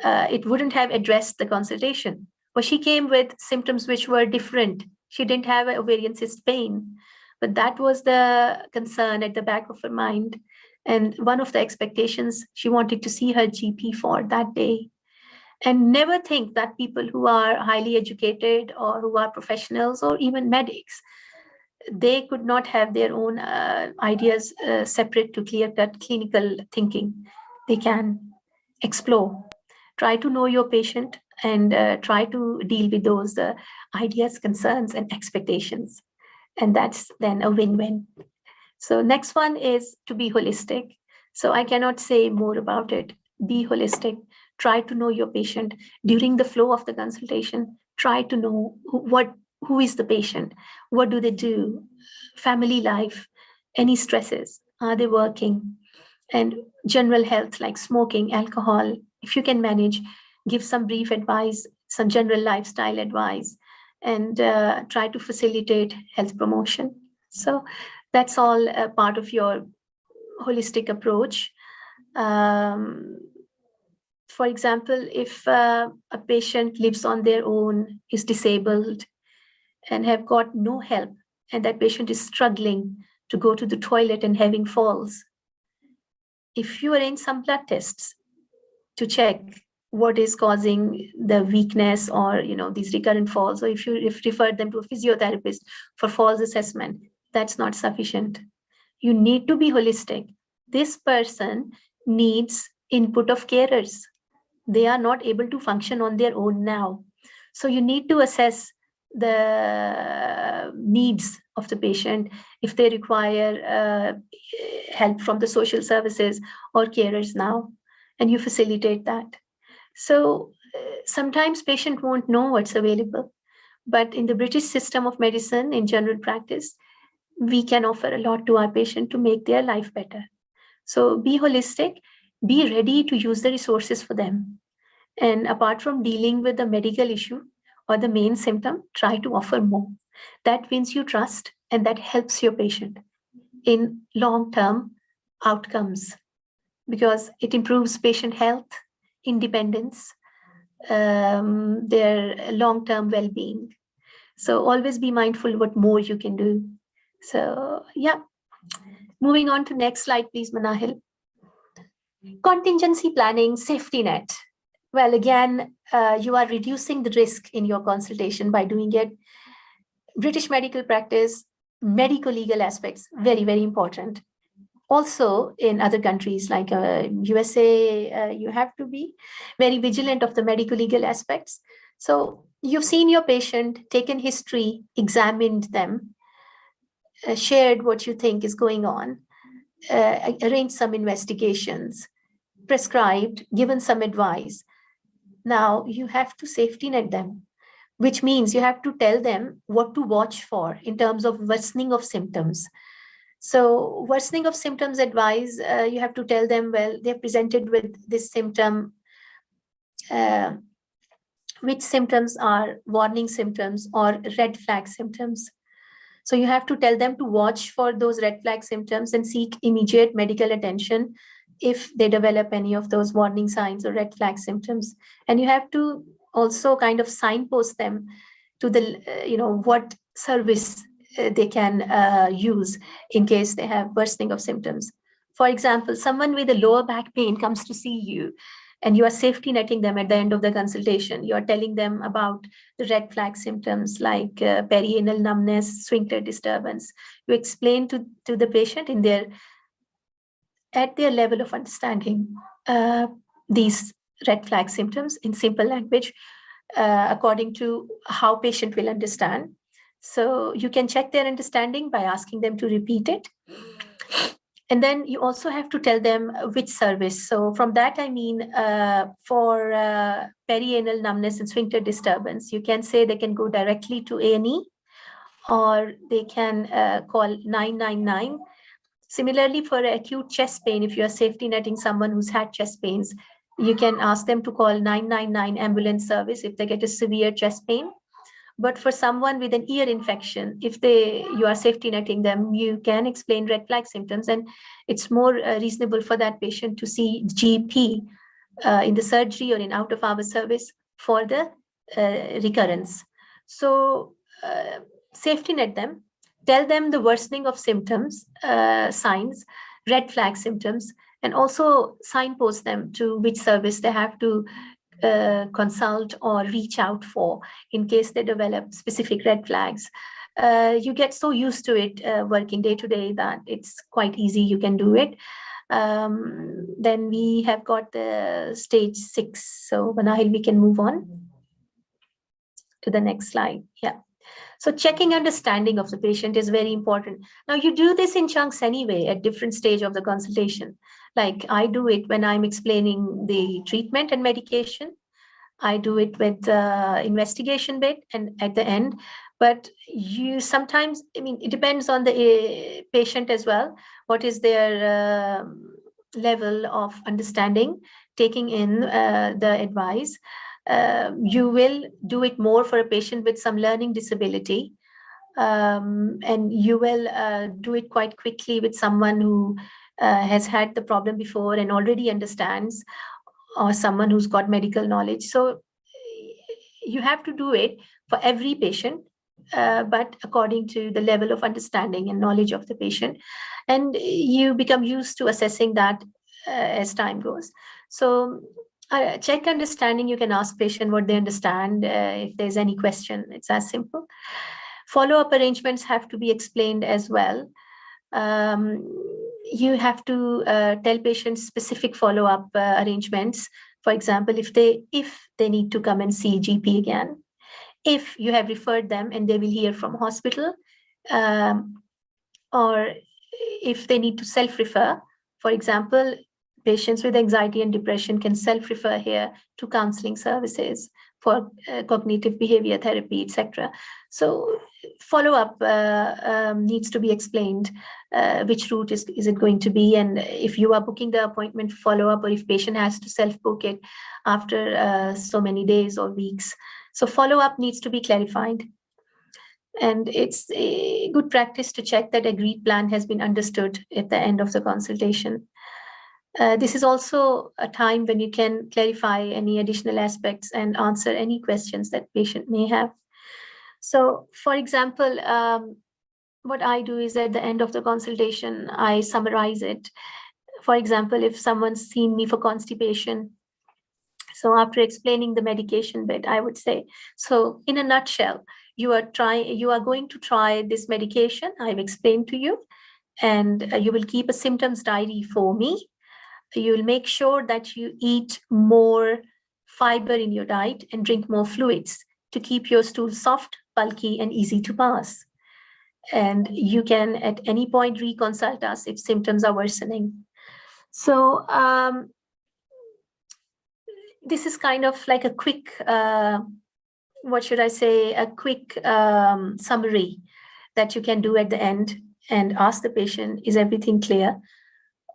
it wouldn't have addressed the consultation. But she came with symptoms which were different. She didn't have ovarian cyst pain, but that was the concern at the back of her mind. And one of the expectations she wanted to see her GP for that day. And never think that people who are highly educated or who are professionals or even medics, they could not have their own ideas separate to clear-cut clinical thinking. They can explore. Try to know your patient and try to deal with those ideas, concerns, and expectations. And that's then a win-win. So next one is to be holistic. So I cannot say more about it. Be holistic. Try to know your patient during the flow of the consultation. Try to know who is the patient, what do they do, family life, any stresses, are they working, and general health like smoking, alcohol. If you can manage, give some brief advice, some general lifestyle advice, and try to facilitate health promotion. So that's all a part of your holistic approach. For example, if a patient lives on their own, is disabled, and have got no help, and that patient is struggling to go to the toilet and having falls, if you arrange some blood tests to check what is causing the weakness or these recurrent falls, or if you refer them to a physiotherapist for falls assessment, that's not sufficient. You need to be holistic. This person needs input of carers. They are not able to function on their own now. So you need to assess the needs of the patient, if they require help from the social services or carers now, and you facilitate that. So sometimes patient won't know what's available, but in the British system of medicine, in general practice, we can offer a lot to our patient to make their life better. So be holistic, be ready to use the resources for them. And apart from dealing with the medical issue or the main symptom, try to offer more. That wins you trust and that helps your patient in long-term outcomes, because it improves patient health, independence, their long-term well-being. So always be mindful what more you can do. So yeah, moving on to next slide, please, Manahil. Contingency planning, safety net. Well, again, you are reducing the risk in your consultation by doing it. British medical practice, medical legal aspects, very, very important. Also, in other countries like USA, you have to be very vigilant of the medical legal aspects. So you've seen your patient, taken history, examined them, shared what you think is going on, arranged some investigations, prescribed, given some advice. Now you have to safety net them, which means you have to tell them what to watch for in terms of worsening of symptoms. So worsening of symptoms advice, you have to tell them, well, they're presented with this symptom, uh, which symptoms are warning symptoms or red flag symptoms. So you have to tell them to watch for those red flag symptoms and seek immediate medical attention if they develop any of those warning signs or red flag symptoms. And you have to also kind of signpost them to the, what service they can use in case they have worsening of symptoms. For example, someone with a lower back pain comes to see you and you are safety netting them at the end of the consultation. You are telling them about the red flag symptoms like perianal numbness, sphincter disturbance. You explain to the patient at their level of understanding these red flag symptoms in simple language according to how patient will understand. So you can check their understanding by asking them to repeat it. And then you also have to tell them which service. So from that, I mean, for perianal numbness and sphincter disturbance, you can say they can go directly to A&E or they can call 999. Similarly, for acute chest pain, if you are safety netting someone who's had chest pains, you can ask them to call 999 ambulance service if they get a severe chest pain. But for someone with an ear infection, if you are safety netting them, you can explain red flag symptoms, and it's more reasonable for that patient to see GP in the surgery or in out of hour service for the recurrence. So safety net them, tell them the worsening of symptoms, signs, red flag symptoms, and also signpost them to which service they have to consult or reach out for in case they develop specific red flags. You get so used to it working day to day that it's quite easy. You can do it. Then we have got the stage 6. So Manahil, we can move on to the next slide. Yeah. So checking understanding of the patient is very important. Now you do this in chunks anyway at different stage of the consultation. Like I do it when I'm explaining the treatment and medication. I do it with the investigation bit and at the end. But you sometimes, I mean, it depends on the patient as well. What is their level of understanding, taking in the advice. You will do it more for a patient with some learning disability. And you will do it quite quickly with someone who has had the problem before and already understands, or someone who's got medical knowledge. So you have to do it for every patient, but according to the level of understanding and knowledge of the patient. And you become used to assessing that as time goes. So check understanding, you can ask patient what they understand. If there's any question, it's as simple. Follow-up arrangements have to be explained as well. You have to tell patients specific follow-up arrangements. For example, if they need to come and see GP again, if you have referred them and they will hear from hospital, or if they need to self-refer. For example, patients with anxiety and depression can self-refer here to counseling services for cognitive behavior therapy, etc. So follow-up needs to be explained. Which route is it going to be? And if you are booking the appointment follow-up, or if patient has to self-book it after so many days or weeks. So follow-up needs to be clarified. And it's a good practice to check that agreed plan has been understood at the end of the consultation. This is also a time when you can clarify any additional aspects and answer any questions that patient may have. So, for example, what I do is at the end of the consultation, I summarize it. For example, if someone's seen me for constipation, So after explaining the medication bit, I would say, so in a nutshell, you are going to try this medication I've explained to you, and you will keep a symptoms diary for me. You will make sure that you eat more fiber in your diet and drink more fluids to keep your stool soft, bulky, and easy to pass. And you can at any point reconsult us if symptoms are worsening. So this is kind of like a quick, what should I say, a quick summary that you can do at the end and ask the patient, is everything clear?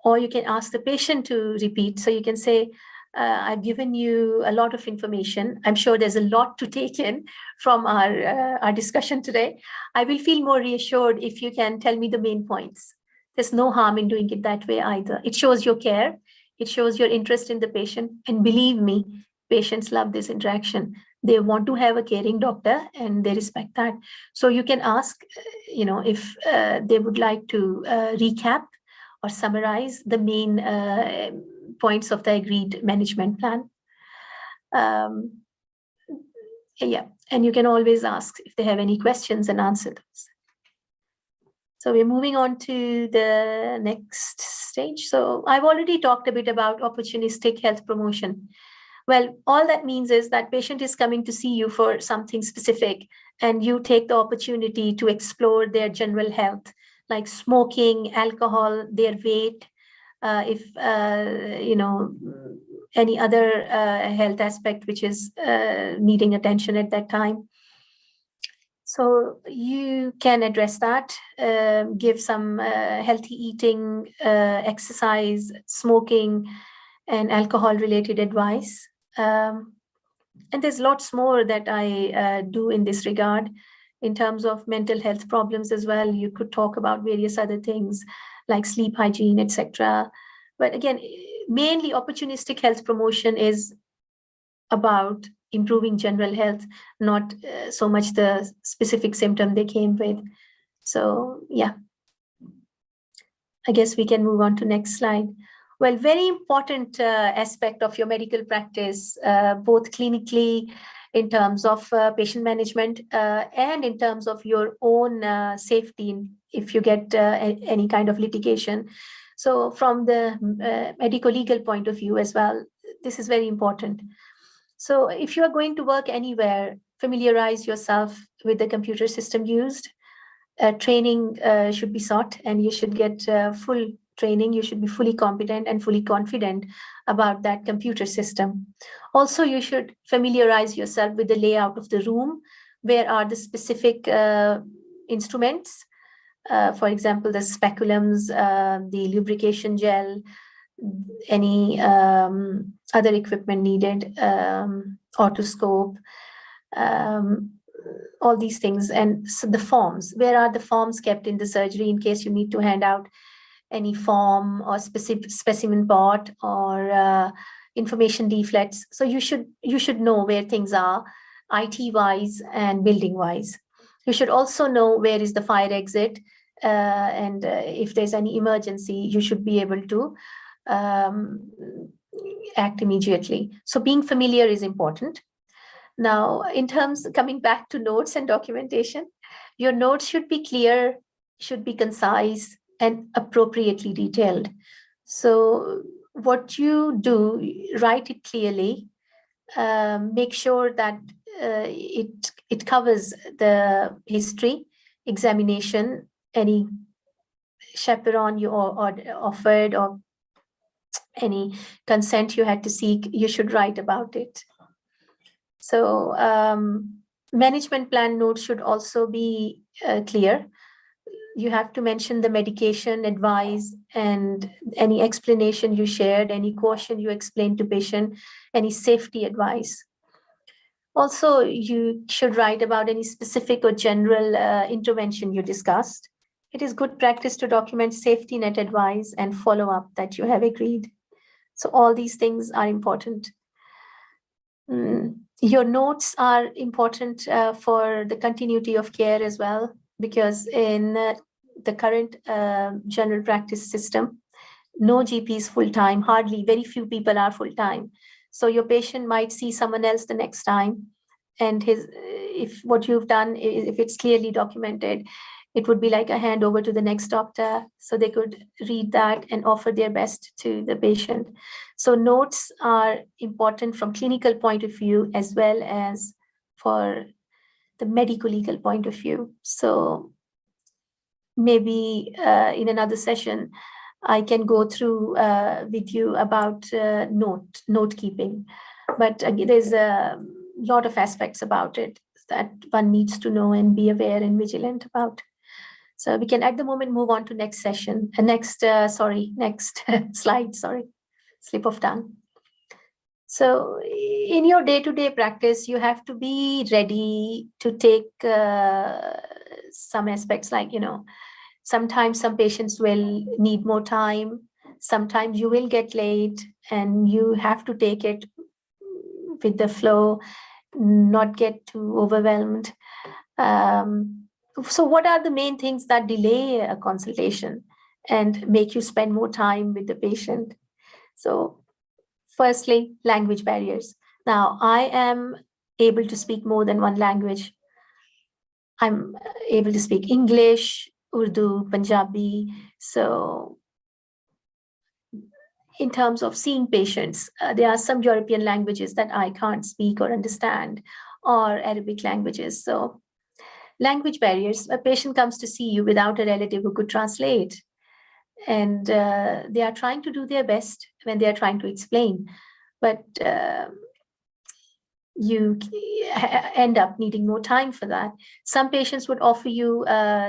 Or you can ask the patient to repeat. So you can say, I've given you a lot of information. I'm sure there's a lot to take in from our discussion today. I will feel more reassured if you can tell me the main points. There's no harm in doing it that way either. It shows your care. It shows your interest in the patient. And believe me, patients love this interaction. They want to have a caring doctor and they respect that. So you can ask, if they would like to recap or summarize the main points of the agreed management plan. Yeah, and you can always ask if they have any questions and answer those. So we're moving on to the next stage. So I've already talked a bit about opportunistic health promotion. Well, all that means is that patient is coming to see you for something specific, and you take the opportunity to explore their general health, like smoking, alcohol, their weight, if any other health aspect which is needing attention at that time. So you can address that, give some healthy eating, exercise, smoking, and alcohol-related advice. And there's lots more that I do in this regard. In terms of mental health problems as well, you could talk about various other things like sleep hygiene, etc. But again, mainly opportunistic health promotion is about improving general health, not so much the specific symptom they came with. So yeah, I guess we can move on to next slide. Well, very important aspect of your medical practice, both clinically in terms of patient management and in terms of your own safety if you get any kind of litigation. So from the medico-legal point of view as well, this is very important. So if you are going to work anywhere, familiarize yourself with the computer system used. Training should be sought, and you should get full training. You should be fully competent and fully confident about that computer system. Also, you should familiarize yourself with the layout of the room. Where are the specific instruments? For example, the speculums, the lubrication gel, any other equipment needed, otoscope, all these things. And so the forms, where are the forms kept in the surgery in case you need to hand out any form or specific specimen pot or information leaflets. So you should know where things are, IT wise and building wise. You should also know where is the fire exit, and if there's any emergency, you should be able to act immediately. So being familiar is important. Now, in terms, coming back to notes and documentation, your notes should be clear, should be concise, and appropriately detailed. So what you do, write it clearly, make sure that it covers the history, examination, any chaperone you offered, or any consent you had to seek, you should write about it. So management plan notes should also be clear. You have to mention the medication advice and any explanation you shared, any caution you explained to patient, any safety advice. Also, you should write about any specific or general intervention you discussed. It is good practice to document safety net advice and follow up that you have agreed. So all these things are important. Your notes are important for the continuity of care as well, because in the current general practice system, no GP is full-time, hardly, very few people are full-time. So your patient might see someone else the next time, and if what you've done, if it's clearly documented, it would be like a handover to the next doctor, so they could read that and offer their best to the patient. So notes are important from clinical point of view as well as for the medical legal point of view. So maybe in another session, I can go through with you about note keeping. But again, there's a lot of aspects about it that one needs to know and be aware and vigilant about. So we can at the moment move on to next session, next slide, sorry, slip of tongue. So in your day-to-day practice, you have to be ready to take some aspects like, sometimes some patients will need more time. Sometimes you will get late and you have to take it with the flow, not get too overwhelmed. So what are the main things that delay a consultation and make you spend more time with the patient? So firstly, language barriers. Now, I am able to speak more than one language. I'm able to speak English, Urdu, Punjabi. So in terms of seeing patients, there are some European languages that I can't speak or understand, or Arabic languages. So language barriers, a patient comes to see you without a relative who could translate. And they are trying to do their best when they are trying to explain. But you end up needing more time for that. Some patients would offer you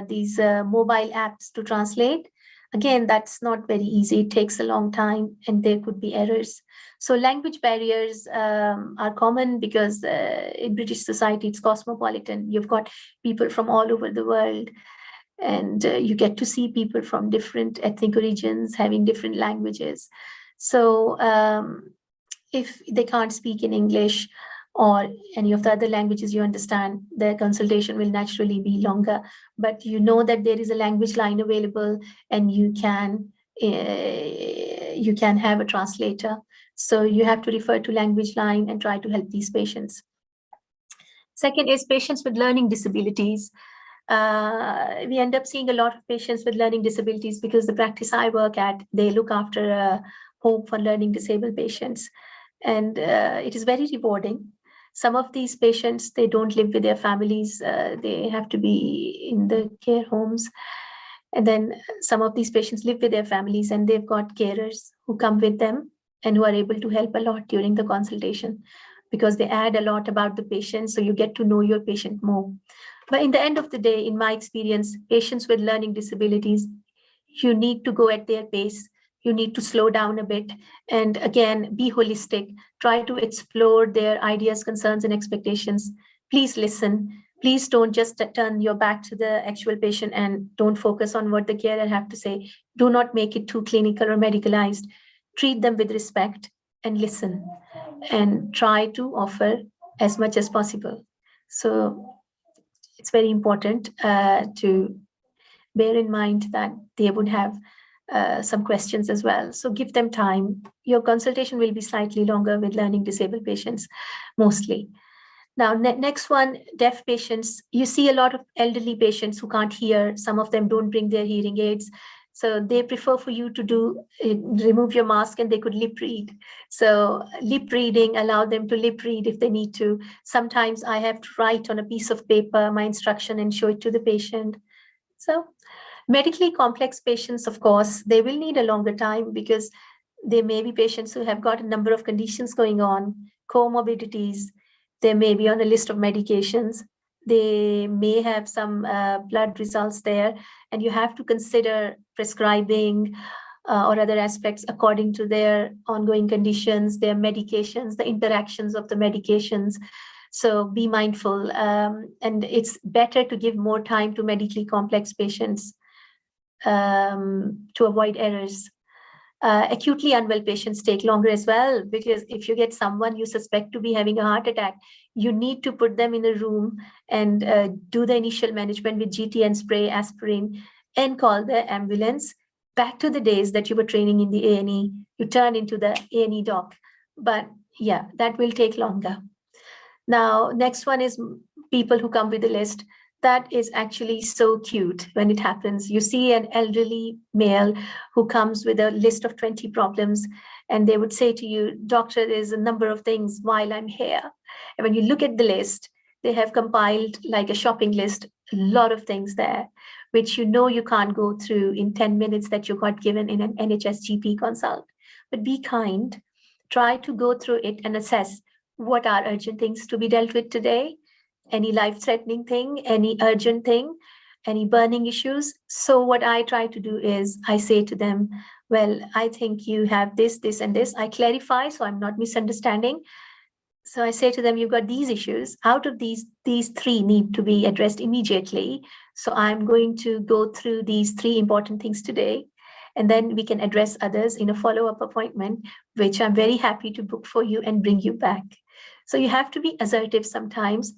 these mobile apps to translate. Again, that's not very easy. It takes a long time and there could be errors. So language barriers are common because in British society, it's cosmopolitan. You've got people from all over the world, and you get to see people from different ethnic origins having different languages. So if they can't speak in English or any of the other languages you understand, the consultation will naturally be longer. But you know that there is a language line available, and you can have a translator. So you have to refer to language line and try to help these patients. Second is patients with learning disabilities. We end up seeing a lot of patients with learning disabilities because the practice I work at, they look after a home for learning disabled patients. And it is very rewarding. Some of these patients, they don't live with their families. They have to be in the care homes. And then some of these patients live with their families, and they've got carers who come with them and who are able to help a lot during the consultation, because they add a lot about the patient, so you get to know your patient more. But in the end of the day, in my experience, patients with learning disabilities, you need to go at their pace. You need to slow down a bit and again, be holistic. Try to explore their ideas, concerns, and expectations. Please listen. Please don't just turn your back to the actual patient and don't focus on what the carer have to say. Do not make it too clinical or medicalized. Treat them with respect and listen, and try to offer as much as possible. So it's very important to bear in mind that they would have some questions as well. So give them time. Your consultation will be slightly longer with learning disabled patients, mostly. Now, next one, deaf patients. You see a lot of elderly patients who can't hear. Some of them don't bring their hearing aids. So they prefer for you to remove your mask, and they could lip read. So lip reading, allow them to lip read if they need to. Sometimes I have to write on a piece of paper my instruction and show it to the patient. So medically complex patients, of course, they will need a longer time because there may be patients who have got a number of conditions going on, comorbidities. They may be on a list of medications. They may have some blood results there, and you have to consider prescribing or other aspects according to their ongoing conditions, their medications, the interactions of the medications. So be mindful, and it's better to give more time to medically complex patients to avoid errors. Acutely unwell patients take longer as well, because if you get someone you suspect to be having a heart attack, you need to put them in a room and do the initial management with GTN spray, aspirin, and call the ambulance. Back to the days that you were training in the A&E, you turn into the A&E doc. But yeah, that will take longer. Now, next one is people who come with a list. That is actually so cute when it happens. You see an elderly male who comes with a list of 20 problems, and they would say to you, Doctor, there's a number of things while I'm here. And when you look at the list, they have compiled like a shopping list, a lot of things there, which you know you can't go through in 10 minutes that you got given in an NHS GP consult. But be kind, try to go through it and assess what are urgent things to be dealt with today, any life-threatening thing, any urgent thing, any burning issues. So what I try to do is I say to them, well, I think you have this, this, and this. I clarify so I'm not misunderstanding. So I say to them, you've got these issues. Out of these three need to be addressed immediately. So I'm going to go through these three important things today. And then we can address others in a follow-up appointment, which I'm very happy to book for you and bring you back. So you have to be assertive sometimes.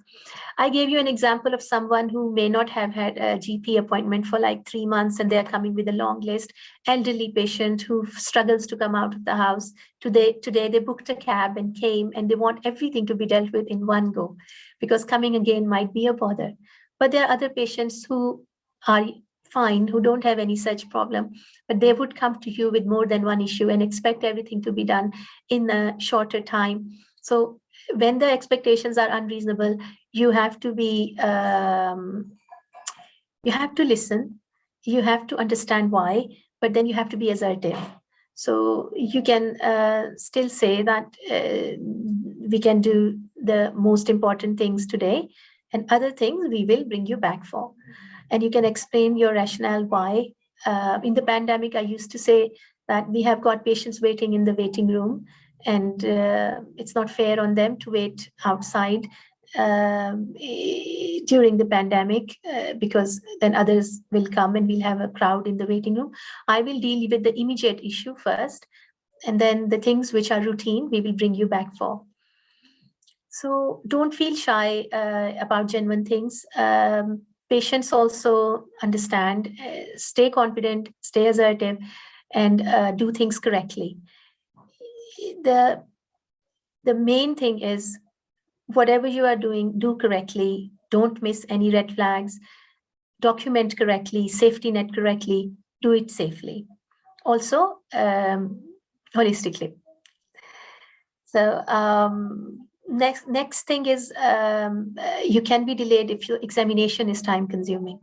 I gave you an example of someone who may not have had a GP appointment for like 3 months and they're coming with a long list. Elderly patient who struggles to come out of the house. Today they booked a cab and came, and they want everything to be dealt with in one go because coming again might be a bother. But there are other patients who are fine, who don't have any such problem, but they would come to you with more than one issue and expect everything to be done in a shorter time. So when the expectations are unreasonable, you have to be, you have to listen, you have to understand why, but then you have to be assertive. So you can still say that we can do the most important things today, and other things we will bring you back for. And you can explain your rationale why. In the pandemic, I used to say that we have got patients waiting in the waiting room, and it's not fair on them to wait outside during the pandemic because then others will come and we'll have a crowd in the waiting room. I will deal with the immediate issue first, and then the things which are routine, we will bring you back for. So don't feel shy about genuine things. Patients also understand, stay confident, stay assertive, and do things correctly. The main thing is whatever you are doing, do correctly. Don't miss any red flags. Document correctly, safety net correctly, do it safely. Also, holistically. So next thing is you can be delayed if your examination is time consuming.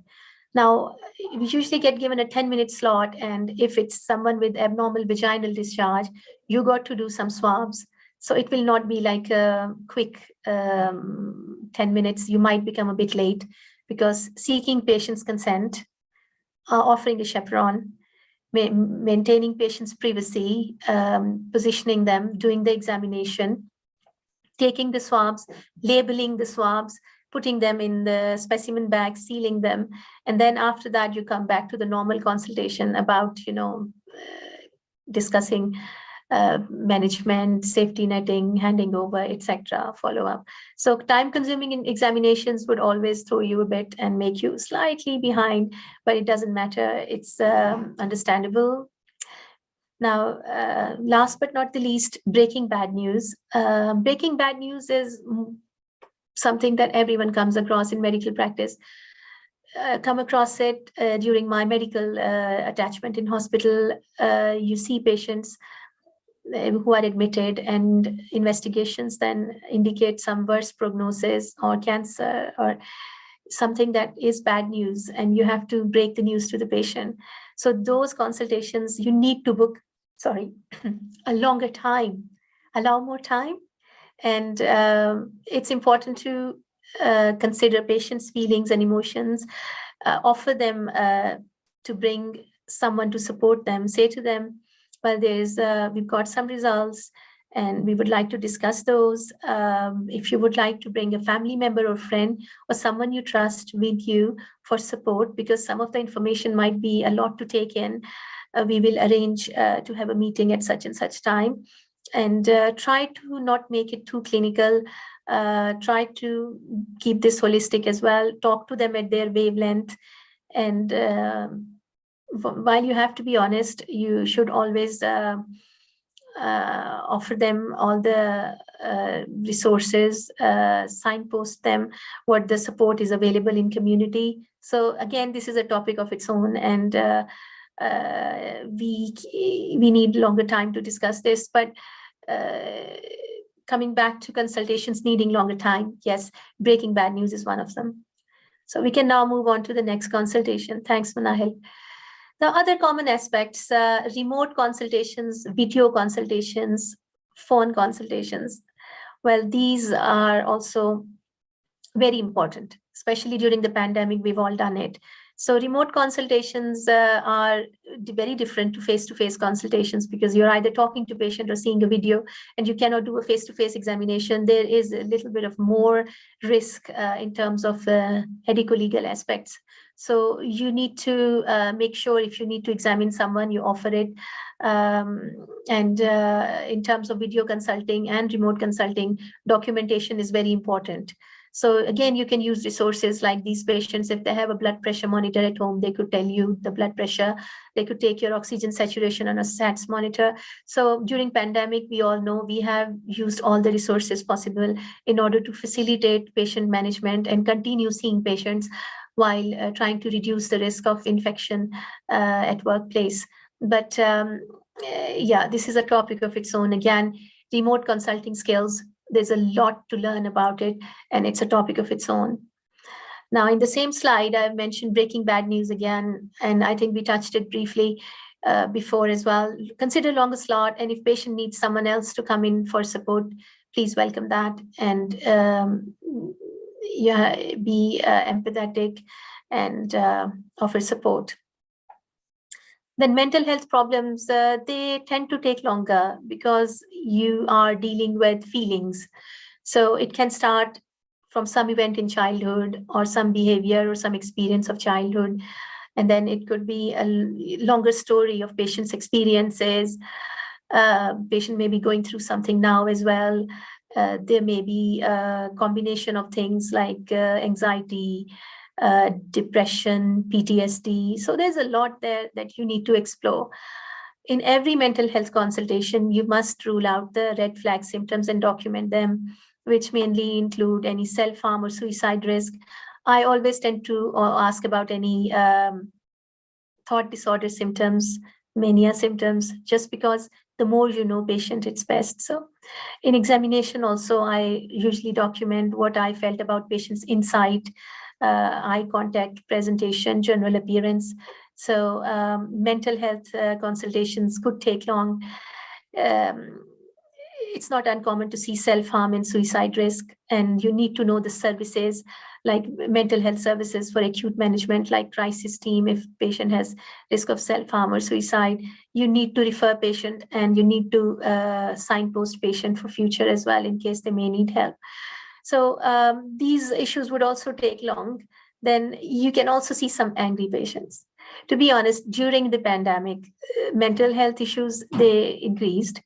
Now, we usually get given a 10-minute slot, and if it's someone with abnormal vaginal discharge, you got to do some swabs. So it will not be like a quick 10 minutes. You might become a bit late because seeking patient's consent, offering a chaperone, maintaining patient's privacy, positioning them, doing the examination, taking the swabs, labeling the swabs, putting them in the specimen bag, sealing them. And then after that, you come back to the normal consultation about, discussing management, safety netting, handing over, etc., follow-up. So time-consuming examinations would always throw you a bit and make you slightly behind, but it doesn't matter. It's understandable. Now, last but not the least, breaking bad news. Breaking bad news is something that everyone comes across in medical practice. Come across it during my medical attachment in hospital. You see patients who are admitted, and investigations then indicate some worse prognosis or cancer or something that is bad news, and you have to break the news to the patient. So those consultations, you need to book, a longer time, allow more time. And it's important to consider patients' feelings and emotions, offer them to bring someone to support them, say to them, well, we've got some results and we would like to discuss those. If you would like to bring a family member or friend or someone you trust with you for support, because some of the information might be a lot to take in, we will arrange to have a meeting at such and such time. And try to not make it too clinical. Try to keep this holistic as well. Talk to them at their wavelength. And while you have to be honest, you should always offer them all the resources, signpost them what the support is available in community. So again, this is a topic of its own, and we need longer time to discuss this. But coming back to consultations needing longer time, yes, breaking bad news is one of them. So we can now move on to the next consultation. Thanks, Manahil. The other common aspects, remote consultations, video consultations, phone consultations. Well, these are also very important, especially during the pandemic. We've all done it. So remote consultations are very different to face-to-face consultations, because you're either talking to patient or seeing a video, and you cannot do a face-to-face examination. There is a little bit of more risk in terms of medico-legal aspects. So you need to make sure if you need to examine someone, you offer it. And in terms of video consulting and remote consulting, documentation is very important. So again, you can use resources like these patients. If they have a blood pressure monitor at home, they could tell you the blood pressure. They could take your oxygen saturation on a SATS monitor. So during pandemic, we all know we have used all the resources possible in order to facilitate patient management and continue seeing patients while trying to reduce the risk of infection at workplace. But yeah, this is a topic of its own. Again, remote consulting skills, there's a lot to learn about it, and it's a topic of its own. Now, in the same slide, I've mentioned breaking bad news again, and I think we touched it briefly before as well. Consider longer slot, and if patient needs someone else to come in for support, please welcome that, and yeah, be empathetic and offer support. Then mental health problems, they tend to take longer because you are dealing with feelings. So it can start from some event in childhood or some behavior or some experience of childhood. And then it could be a longer story of patient's experiences. Patient may be going through something now as well. There may be a combination of things like anxiety, depression, PTSD. So there's a lot there that you need to explore. In every mental health consultation, you must rule out the red flag symptoms and document them, which mainly include any self-harm or suicide risk. I always tend to ask about any thought disorder symptoms, mania symptoms, just because the more you know patient, it's best. So in examination also, I usually document what I felt about patient's insight, eye contact, presentation, general appearance. So mental health consultations could take long. It's not uncommon to see self-harm and suicide risk, and you need to know the services like mental health services for acute management, like crisis team. If patient has risk of self-harm or suicide, you need to refer patient, and you need to signpost patient for future as well in case they may need help. So these issues would also take long. Then you can also see some angry patients. To be honest, during the pandemic, mental health issues, they increased.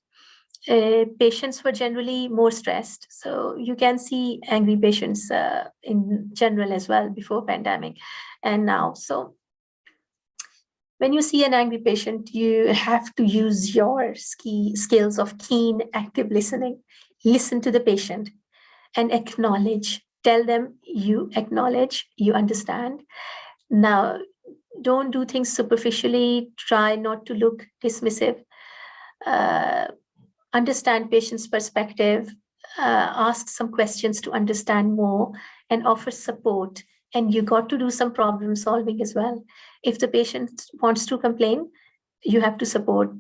Patients were generally more stressed. So you can see angry patients in general as well before pandemic and now. So when you see an angry patient, you have to use your skills of keen, active listening. Listen to the patient and acknowledge. Tell them you acknowledge, you understand. Now, don't do things superficially. Try not to look dismissive. Understand patient's perspective. Ask some questions to understand more, and offer support. And you got to do some problem solving as well. If the patient wants to complain, you have to support,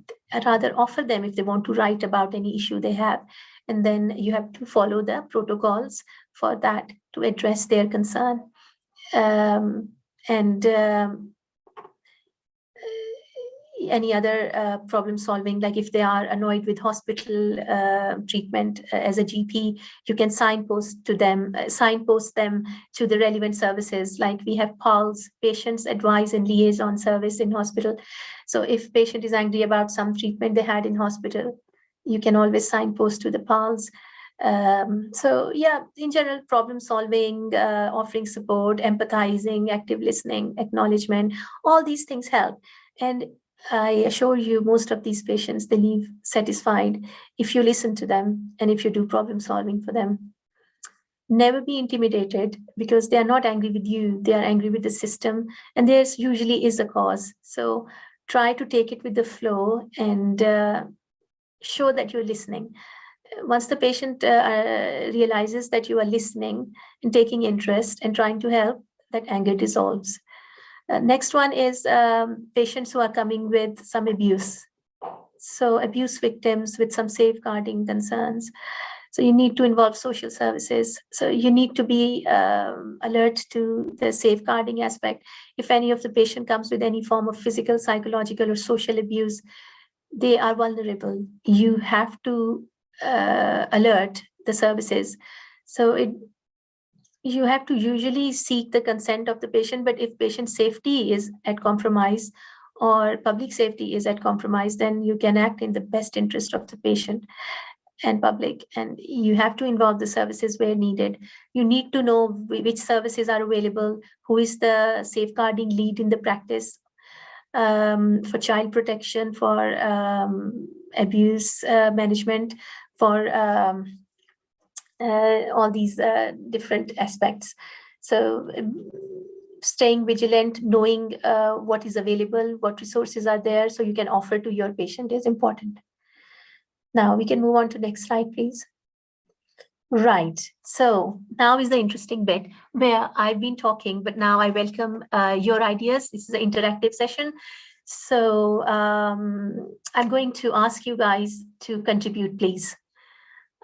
rather offer them if they want to write about any issue they have. And then you have to follow the protocols for that to address their concern. Any other problem solving, like if they are annoyed with hospital treatment as a GP, you can signpost them to the relevant services. Like we have PALS, Patients Advice and Liaison Service in hospital. So if patient is angry about some treatment they had in hospital, you can always signpost to the PALS. So yeah, in general, problem solving, offering support, empathizing, active listening, acknowledgement, all these things help. And I assure you, most of these patients, they leave satisfied if you listen to them and if you do problem solving for them. Never be intimidated, because they are not angry with you, they are angry with the system, and there usually is a cause. So try to take it with the flow and show that you're listening. Once the patient realizes that you are listening and taking interest and trying to help, that anger dissolves. Next one is patients who are coming with some abuse. So abuse victims with some safeguarding concerns. So you need to involve social services. So you need to be alert to the safeguarding aspect. If any of the patient comes with any form of physical, psychological, or social abuse, they are vulnerable. You have to alert the services. So you have to usually seek the consent of the patient, but if patient safety is at compromise or public safety is at compromise, then you can act in the best interest of the patient and public, and you have to involve the services where needed. You need to know which services are available, who is the safeguarding lead in the practice, for child protection, for abuse management, for all these different aspects. So staying vigilant, knowing what is available, what resources are there, so you can offer to your patient is important. Now we can move on to next slide, please. Right. So now is the interesting bit where I've been talking, but now I welcome your ideas. This is an interactive session. So I'm going to ask you guys to contribute, please.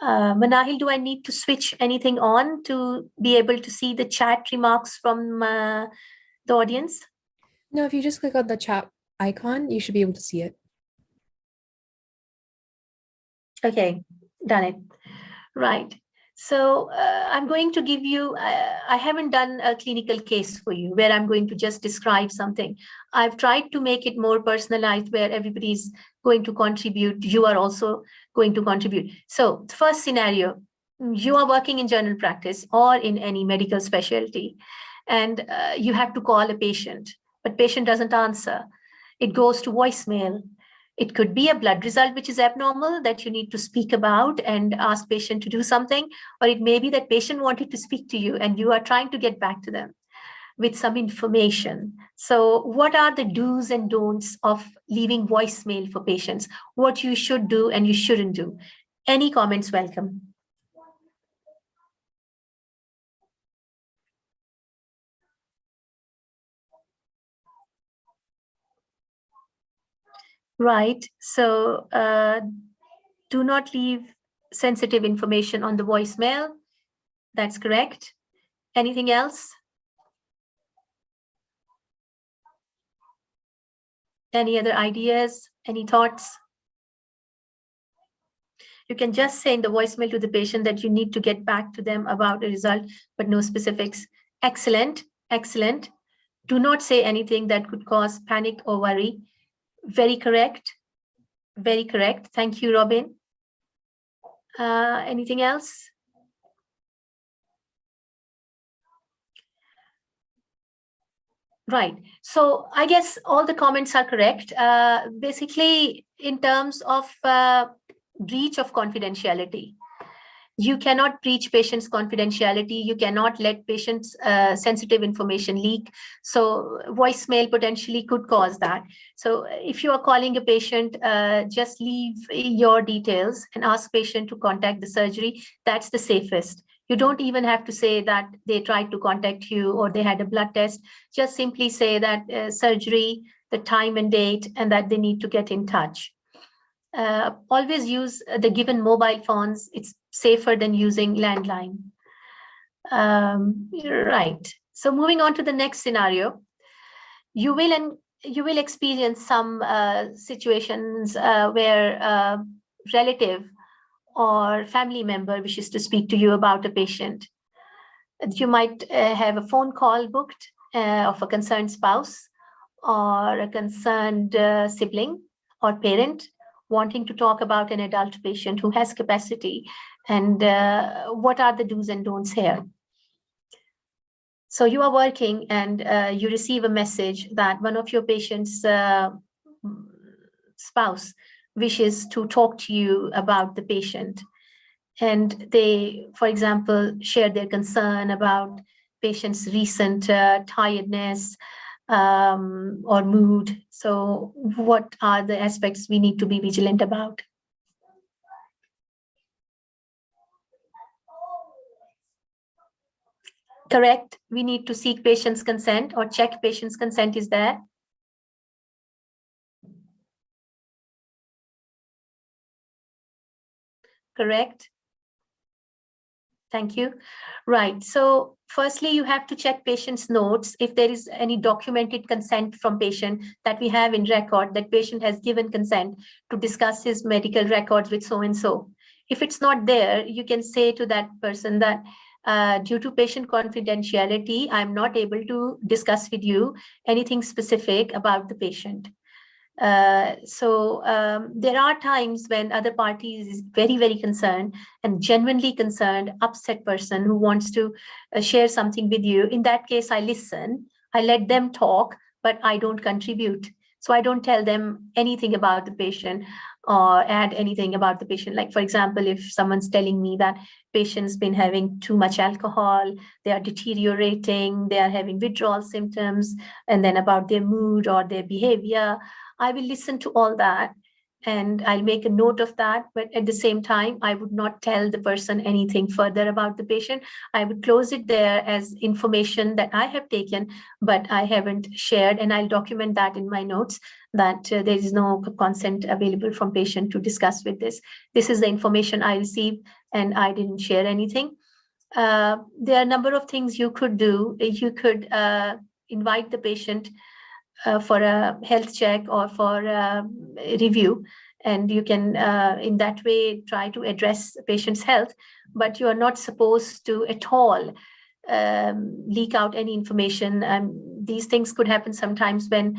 Manahil, do I need to switch anything on to be able to see the chat remarks from the audience? No, if you just click on the chat icon, you should be able to see it. Okay, done it. Right. So I'm going to give you, I haven't done a clinical case for you where I'm going to just describe something. I've tried to make it more personalized where everybody's going to contribute. You are also going to contribute. So the first scenario, you are working in general practice or in any medical specialty, and you have to call a patient, but patient doesn't answer. It goes to voicemail. It could be a blood result which is abnormal that you need to speak about and ask patient to do something, or it may be that patient wanted to speak to you and you are trying to get back to them with some information. So what are the do's and don'ts of leaving voicemail for patients? What you should do and you shouldn't do? Any comments welcome? Right. So do not leave sensitive information on the voicemail. That's correct. Anything else? Any other ideas? Any thoughts? You can just say in the voicemail to the patient that you need to get back to them about a result, but no specifics. Excellent. Excellent. Do not say anything that could cause panic or worry. Very correct. Very correct. Thank you, Robin. Anything else? Right. So I guess all the comments are correct. Basically, in terms of breach of confidentiality, you cannot breach patients' confidentiality. You cannot let patients' sensitive information leak. So voicemail potentially could cause that. So if you are calling a patient, just leave your details and ask patient to contact the surgery. That's the safest. You don't even have to say that they tried to contact you or they had a blood test. Just simply say that surgery, the time and date, and that they need to get in touch. Always use the given mobile phones. It's safer than using landline. Right. So moving on to the next scenario, you will experience some situations where a relative or family member wishes to speak to you about a patient. You might have a phone call booked of a concerned spouse or a concerned sibling or parent wanting to talk about an adult patient who has capacity, and what are the do's and don'ts here. So you are working and you receive a message that one of your patients spouse wishes to talk to you about the patient, and they, for example, share their concern about patient's recent tiredness or mood. So what are the aspects we need to be vigilant about? Correct. We need to seek patient's consent or check patient's consent is there. Correct. Thank you. Right. So firstly, you have to check patient's notes if there is any documented consent from patient that we have in record that patient has given consent to discuss his medical records with so-and-so. If it's not there, you can say to that person that due to patient confidentiality, I'm not able to discuss with you anything specific about the patient. There are times when other parties is very, very concerned and genuinely concerned, upset person who wants to share something with you. In that case, I listen, I let them talk, but I don't contribute. So I don't tell them anything about the patient or add anything about the patient. Like, for example, if someone's telling me that patient's been having too much alcohol, they are deteriorating, they are having withdrawal symptoms, and then about their mood or their behavior, I will listen to all that and I'll make a note of that. But at the same time, I would not tell the person anything further about the patient. I would close it there as information that I have taken, but I haven't shared, and I'll document that in my notes that there is no consent available from patient to discuss with this. This is the information I received and I didn't share anything. There are a number of things you could do. You could invite the patient for a health check or for a review, and you can in that way try to address the patient's health, but you are not supposed to at all leak out any information. These things could happen sometimes when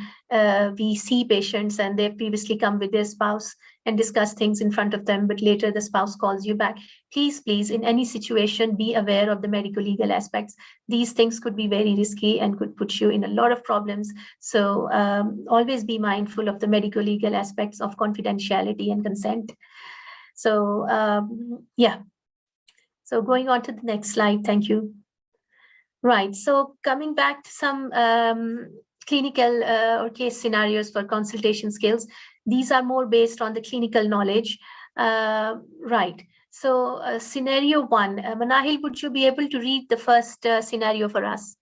we see patients and they've previously come with their spouse and discuss things in front of them, but later the spouse calls you back. Please, in any situation, be aware of the medical legal aspects. These things could be very risky and could put you in a lot of problems. So always be mindful of the medical legal aspects of confidentiality and consent. So yeah. So going on to the next slide. Thank you. Right. So coming back to some clinical or case scenarios for consultation skills. These are more based on the clinical knowledge. Right. So scenario one, Manahil, would you be able to read the first scenario for us?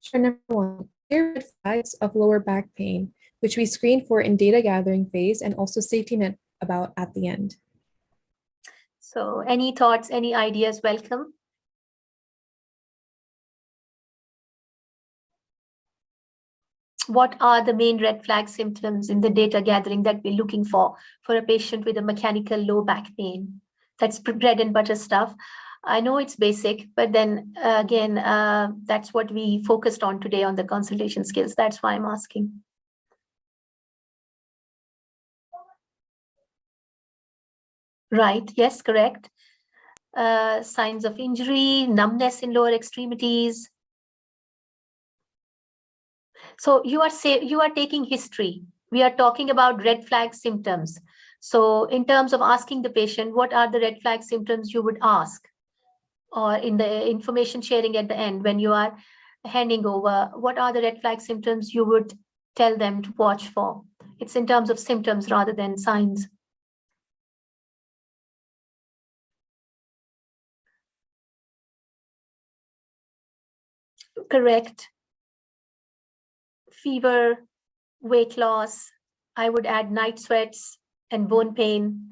Sure. Number one, red flags of lower back pain, which we screen for in data gathering phase and also safety net about at the end. So any thoughts, any ideas, welcome. What are the main red flag symptoms in the data gathering that we're looking for a patient with a mechanical low back pain? That's bread and butter stuff. I know it's basic, but then again, that's what we focused on today on the consultation skills. That's why I'm asking. Right, yes, correct. Signs of injury, numbness in lower extremities. So you are taking history. We are talking about red flag symptoms. So in terms of asking the patient, what are the red flag symptoms you would ask? Or in the information sharing at the end, when you are handing over, what are the red flag symptoms you would tell them to watch for? It's in terms of symptoms rather than signs. Correct. Fever, weight loss. I would add night sweats and bone pain.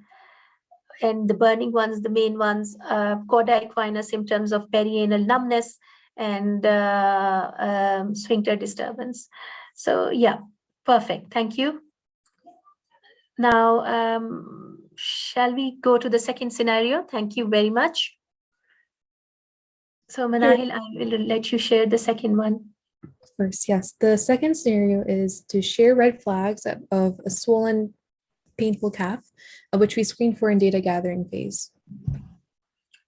And the burning ones, the main ones, cauda equina symptoms of perianal numbness and sphincter disturbance. So yeah, perfect. Thank you. Now, shall we go to the second scenario? Thank you very much. So Manahil, I will let you share the second one. Of course, yes. The second scenario is to share red flags of a swollen, painful calf, which we screen for in data gathering phase.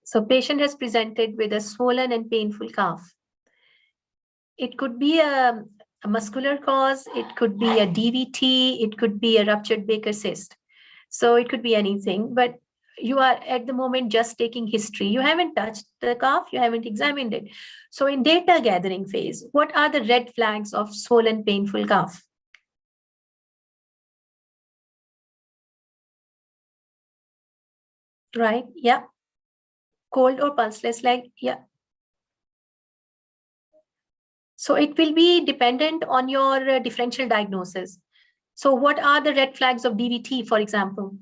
So patient has presented with a swollen and painful calf. It could be a a muscular cause, it could be a DVT, it could be a ruptured Baker cyst. So it could be anything, but you are at the moment just taking history. You haven't touched the calf, you haven't examined it. So in data gathering phase, what are the red flags of swollen, painful calf? Right, yeah. Cold or pulseless leg, yeah. So it will be dependent on your differential diagnosis. So what are the red flags of DVT, for example?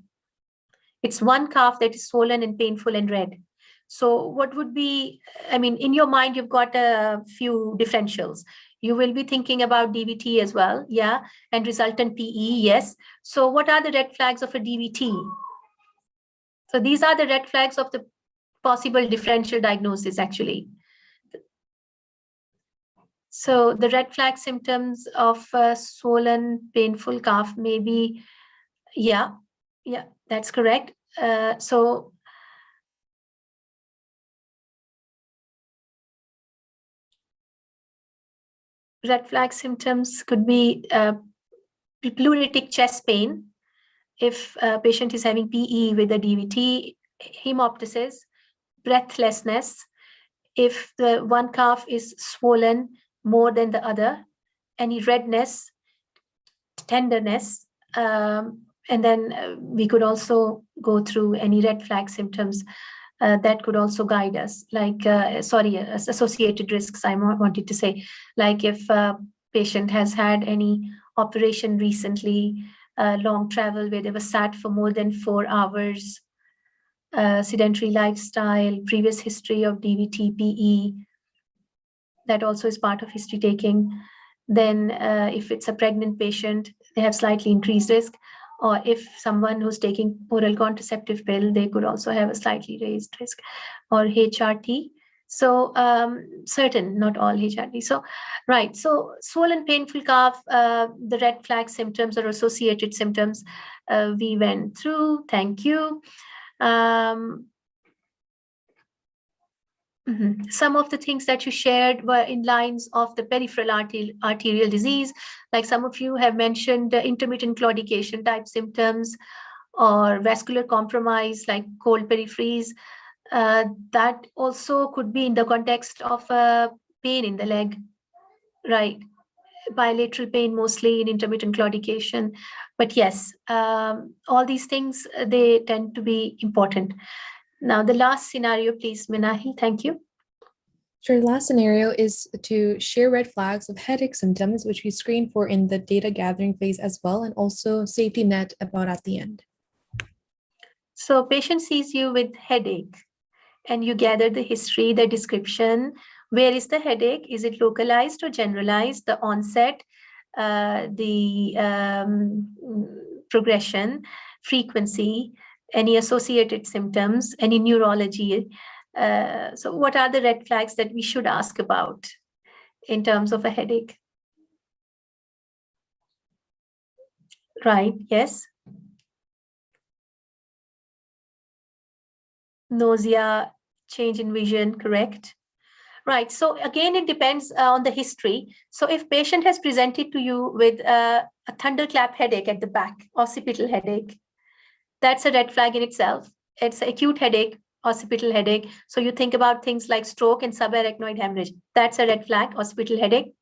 It's one calf that is swollen and painful and red. So what would be, I mean, in your mind, you've got a few differentials. You will be thinking about DVT as well, yeah, and resultant PE, yes. So what are the red flags of a DVT? So these are the red flags of the possible differential diagnosis, actually. So the red flag symptoms of a swollen, painful calf may be, yeah, that's correct. So red flag symptoms could be pleuritic chest pain. If a patient is having PE with a DVT, hemoptysis, breathlessness. If the one calf is swollen more than the other, any redness, tenderness, and then we could also go through any red flag symptoms that could also guide us, like, associated risks, I wanted to say, like if a patient has had any operation recently, long travel where they were sat for more than 4 hours, sedentary lifestyle, previous history of DVT, PE, that also is part of history taking. Then if it's a pregnant patient, they have slightly increased risk. Or if someone who's taking oral contraceptive pill, they could also have a slightly raised risk, or HRT. So certain, not all HRT. So, right. So swollen, painful calf, the red flag symptoms or associated symptoms we went through. Thank you. Some of the things that you shared were in lines of the peripheral arterial disease. Like some of you have mentioned intermittent claudication type symptoms or vascular compromise like cold peripheries. That also could be in the context of pain in the leg, right? Bilateral pain mostly in intermittent claudication. But yes, all these things, they tend to be important. Now, the last scenario, please, Minahi. Thank you. Sure. The last scenario is to share red flags of headache symptoms, which we screen for in the data gathering phase as well, and also safety net about at the end. So patient sees you with headache and you gather the history, the description. Where is the headache? Is it localized or generalized? The onset, the progression, frequency, any associated symptoms, any neurology. So what are the red flags that we should ask about in terms of a headache? Right, yes. Nausea, change in vision, correct? Right. So again, it depends on the history. So if patient has presented to you with a thunderclap headache at the back, occipital headache, that's a red flag in itself. It's an acute headache, occipital headache. So you think about things like stroke and subarachnoid hemorrhage. That's a red flag, occipital headache.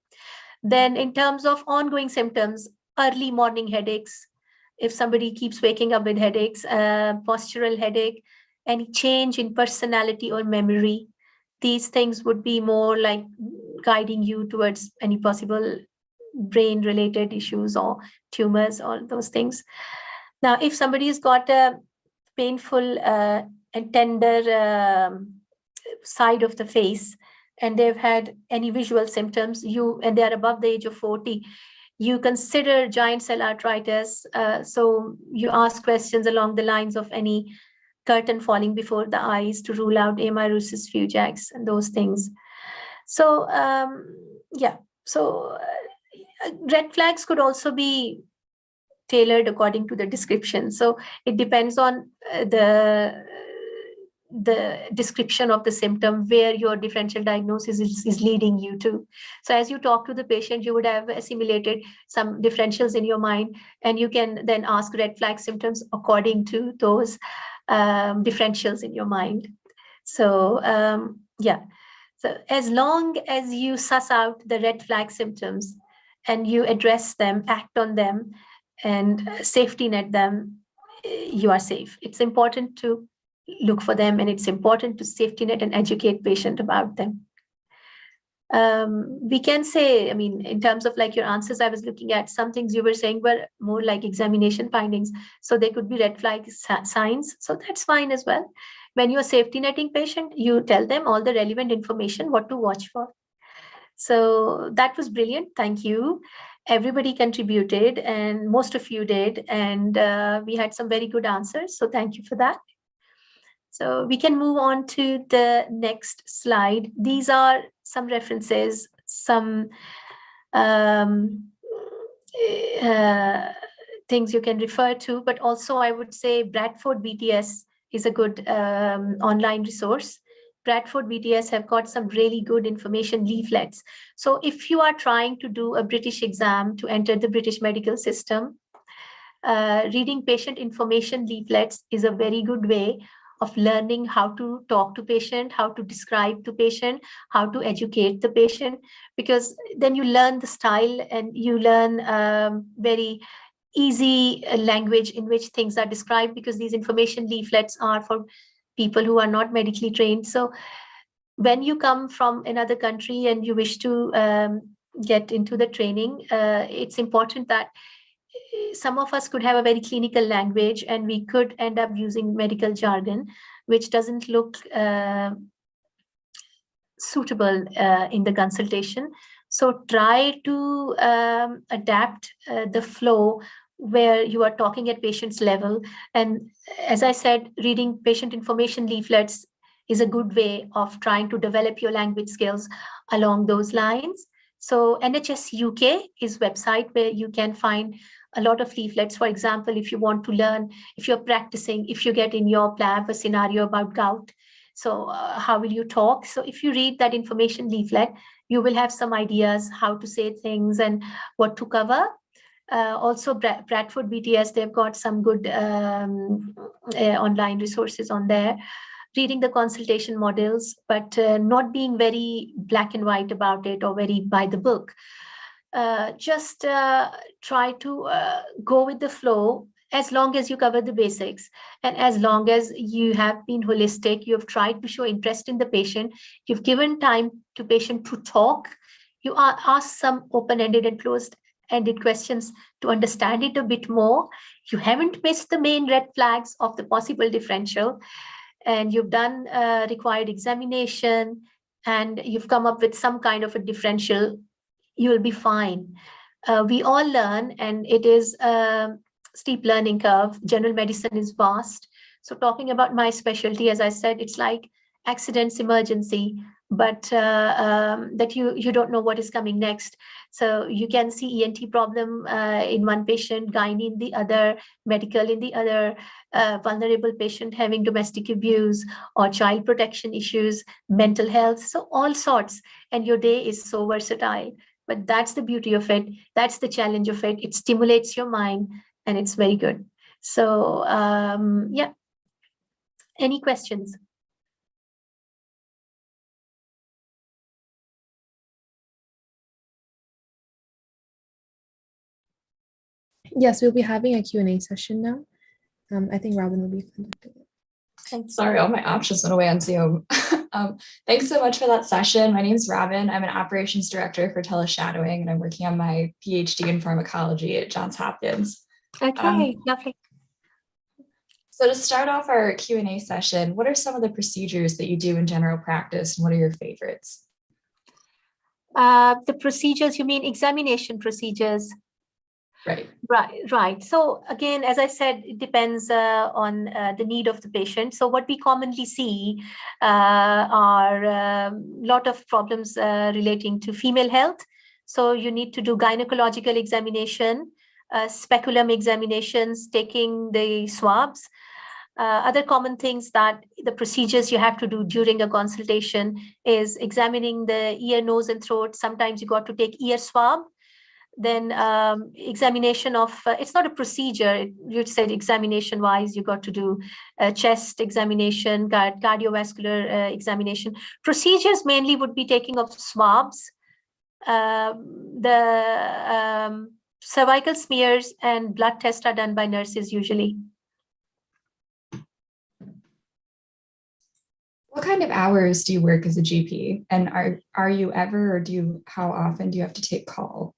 Then in terms of ongoing symptoms, early morning headaches, if somebody keeps waking up with headaches, postural headache, any change in personality or memory, these things would be more like guiding you towards any possible brain related issues or tumors, all those things. Now, if somebody has got a painful and tender side of the face and they've had any visual symptoms, and they're above the age of 40, you consider giant cell arteritis. So you ask questions along the lines of any curtain falling before the eyes to rule out amaurosis fugax and those things. So yeah, so red flags could also be tailored according to the description. So it depends on the description of the symptom, where your differential diagnosis is leading you to. So as you talk to the patient, you would have assimilated some differentials in your mind, and you can then ask red flag symptoms according to those differentials in your mind. So yeah, so as long as you suss out the red flag symptoms and you address them, act on them, and safety net them, you are safe. It's important to look for them, and it's important to safety net and educate patient about them. We can say, I mean, in terms of like your answers, I was looking at some things you were saying were more like examination findings. So they could be red flag signs. So that's fine as well. When you're safety netting patient, you tell them all the relevant information, what to watch for. So that was brilliant. Thank you. Everybody contributed, and most of you did. And we had some very good answers. So thank you for that. So we can move on to the next slide. These are some references, some things you can refer to, but also I would say Bradford BTS is a good online resource. Bradford BTS have got some really good information leaflets. So if you are trying to do a British exam to enter the British medical system, reading patient information leaflets is a very good way of learning how to talk to patient, how to describe to patient, how to educate the patient, because then you learn the style and you learn very easy language in which things are described, because these information leaflets are for people who are not medically trained. So when you come from another country and you wish to get into the training, it's important that some of us could have a very clinical language and we could end up using medical jargon, which doesn't look suitable in the consultation. So try to adapt the flow where you are talking at patient's level. And as I said, reading patient information leaflets is a good way of trying to develop your language skills along those lines. So NHS UK is a website where you can find a lot of leaflets. For example, if you want to learn, if you're practicing, if you get in your lab a scenario about gout, so how will you talk? So if you read that information leaflet, you will have some ideas how to say things and what to cover. Also, Bradford BTS, they've got some good online resources on there. Reading the consultation models, but not being very black and white about it or very by the book. Just try to go with the flow, as long as you cover the basics and as long as you have been holistic, you have tried to show interest in the patient, you've given time to patient to talk, you are asked some open-ended and closed-ended questions to understand it a bit more, you haven't missed the main red flags of the possible differential, and you've done required examination and you've come up with some kind of a differential, you'll be fine. We all learn, and it is a steep learning curve. General medicine is vast. So talking about my specialty, as I said, it's like accidents, emergency, but that you don't know what is coming next. So you can see ENT problem in one patient, gynae in the other, medical in the other, vulnerable patient having domestic abuse or child protection issues, mental health, so all sorts. And your day is so versatile. But that's the beauty of it. That's the challenge of it. It stimulates your mind and it's very good. So yeah, any questions? Yes, we'll be having a Q&A session now. I think Robin will be conducting it. Thanks. Sorry, all my options went away on Zoom. Thanks so much for that session. My name is Robin. I'm an operations director for TeleShadowing, and I'm working on my PhD in pharmacology at Johns Hopkins. Okay, lovely. So to start off our Q&A session, what are some of the procedures that you do in general practice, and what are your favorites? The procedures, you mean examination procedures? Right. Right. So again, as I said, it depends on the need of the patient. So what we commonly see are a lot of problems relating to female health. So you need to do gynecological examination, speculum examinations, taking the swabs. Other common things that the procedures you have to do during a consultation is examining the ear, nose, and throat. Sometimes you got to take ear swab. Then examination of, it's not a procedure, you said examination wise, you got to do chest examination, cardiovascular examination. Procedures mainly would be taking of swabs, the cervical smears and blood tests are done by nurses usually. What kind of hours do you work as a GP? And are you ever, or how often do you have to take call?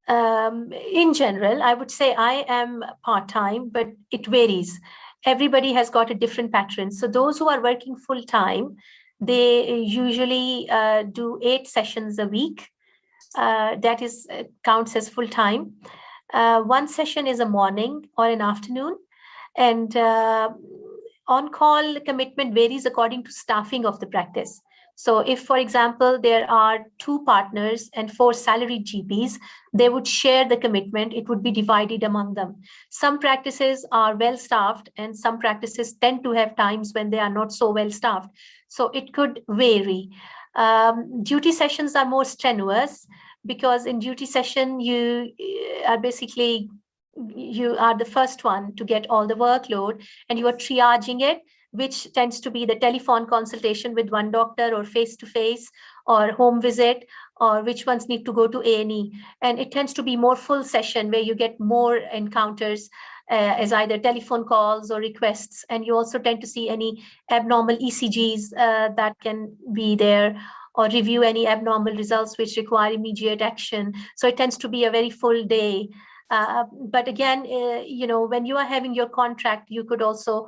In general, I would say I am part-time, but it varies. Everybody has got a different pattern. So those who are working full-time, they usually do 8 sessions a week. That is counts as full-time. One session is a morning or an afternoon, and on-call commitment varies according to staffing of the practice. So if, for example, there are 2 partners and 4 salaried GPs, they would share the commitment. It would be divided among them. Some practices are well staffed and some practices tend to have times when they are not so well staffed. So it could vary. Duty sessions are more strenuous because in duty session, you are basically, you are the first one to get all the workload and you are triaging it, which tends to be the telephone consultation with one doctor or face-to-face or home visit, or which ones need to go to A&E. And it tends to be more full session where you get more encounters as either telephone calls or requests. And you also tend to see any abnormal ECGs that can be there, or review any abnormal results which require immediate action. So it tends to be a very full day. But again, when you are having your contract, you could also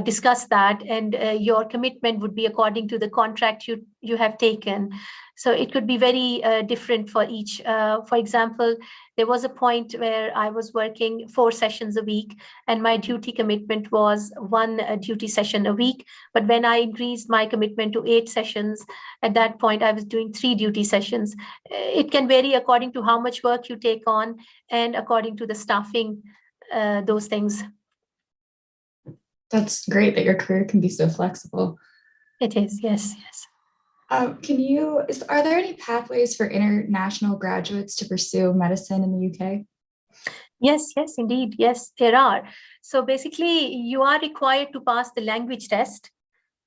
discuss that, and your commitment would be according to the contract you have taken. So it could be very different for each. For example, there was a point where I was working 4 sessions a week and my duty commitment was 1 duty session a week. But when I increased my commitment to 8 sessions, at that point I was doing 3 duty sessions. It can vary according to how much work you take on and according to the staffing, those things. That's great that your career can be so flexible. It is, yes. Are there any pathways for international graduates to pursue medicine in the UK? Yes, indeed. Yes, there are. So basically, you are required to pass the language test.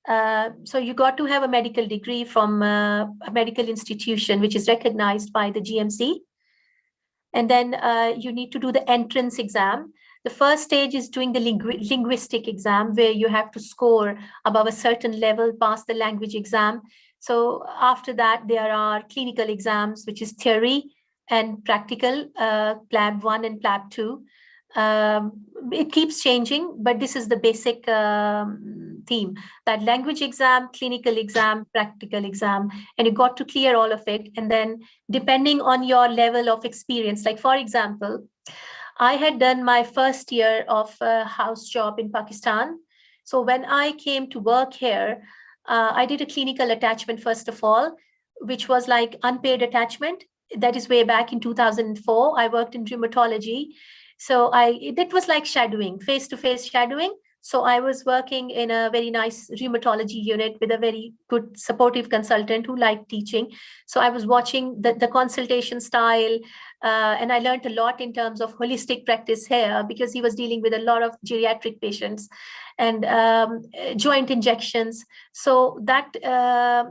So you got to have a medical degree from a medical institution, which is recognized by the GMC. And then you need to do the entrance exam. The first stage is doing the linguistic exam, where you have to score above a certain level, pass the language exam. So after that, there are clinical exams, which is theory and practical, PLAB 1 and PLAB 2. It keeps changing, but this is the basic theme, that language exam, clinical exam, practical exam, and you got to clear all of it. And then depending on your level of experience, like for example, I had done my first year of a house job in Pakistan. So when I came to work here, I did a clinical attachment first of all, which was like unpaid attachment. That is way back in 2004. I worked in rheumatology. So that was like shadowing, face-to-face shadowing. So I was working in a very nice rheumatology unit with a very good supportive consultant who liked teaching. So I was watching the consultation style, and I learned a lot in terms of holistic practice here, because he was dealing with a lot of geriatric patients and joint injections. So that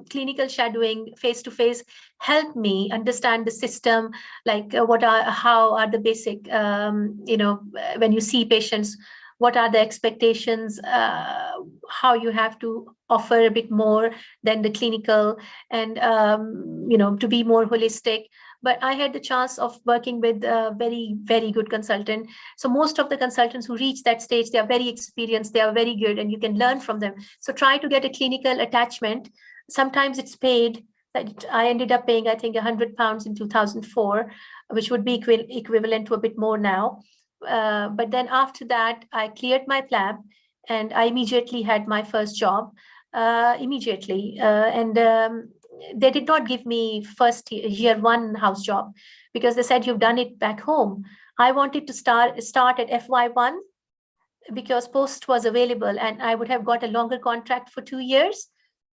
clinical shadowing face-to-face helped me understand the system, like how are the basic, when you see patients, what are the expectations, how you have to offer a bit more than the clinical, and to be more holistic. But I had the chance of working with a very, very good consultant. So most of the consultants who reach that stage, they are very experienced, they are very good, and you can learn from them. So try to get a clinical attachment. Sometimes it's paid. That I ended up paying, I think, £100 in 2004, which would be equivalent to a bit more now. But then after that, I cleared my PLAB and I immediately had my first job immediately. They did not give me first year 1 house job, because they said, you've done it back home. I wanted to start at FY1 because post was available and I would have got a longer contract for 2 years.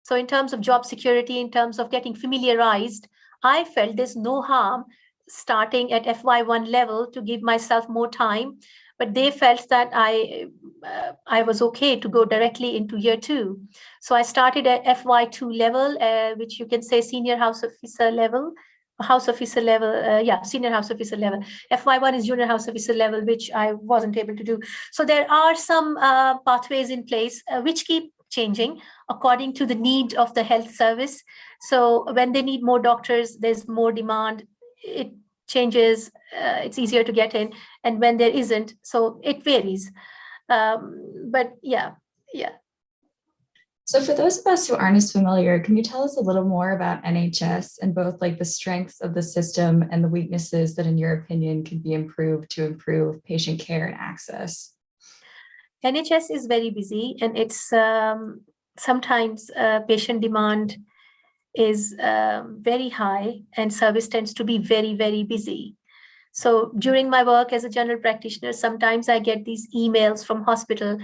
So in terms of job security, in terms of getting familiarized, I felt there's no harm starting at FY1 level to give myself more time. But they felt that I was okay to go directly into year 2. So I started at FY2 level, which you can say senior house officer level, senior house officer level. FY1 is junior house officer level, which I wasn't able to do. So there are some pathways in place which keep changing according to the need of the health service. So when they need more doctors, there's more demand, it changes, it's easier to get in. And when there isn't, so it varies. But yeah. So for those of us who aren't as familiar, can you tell us a little more about NHS and both like the strengths of the system and the weaknesses that in your opinion can be improved to improve patient care and access? NHS is very busy, and it's sometimes patient demand is very high and service tends to be very, very busy. So during my work as a general practitioner, sometimes I get these emails from hospital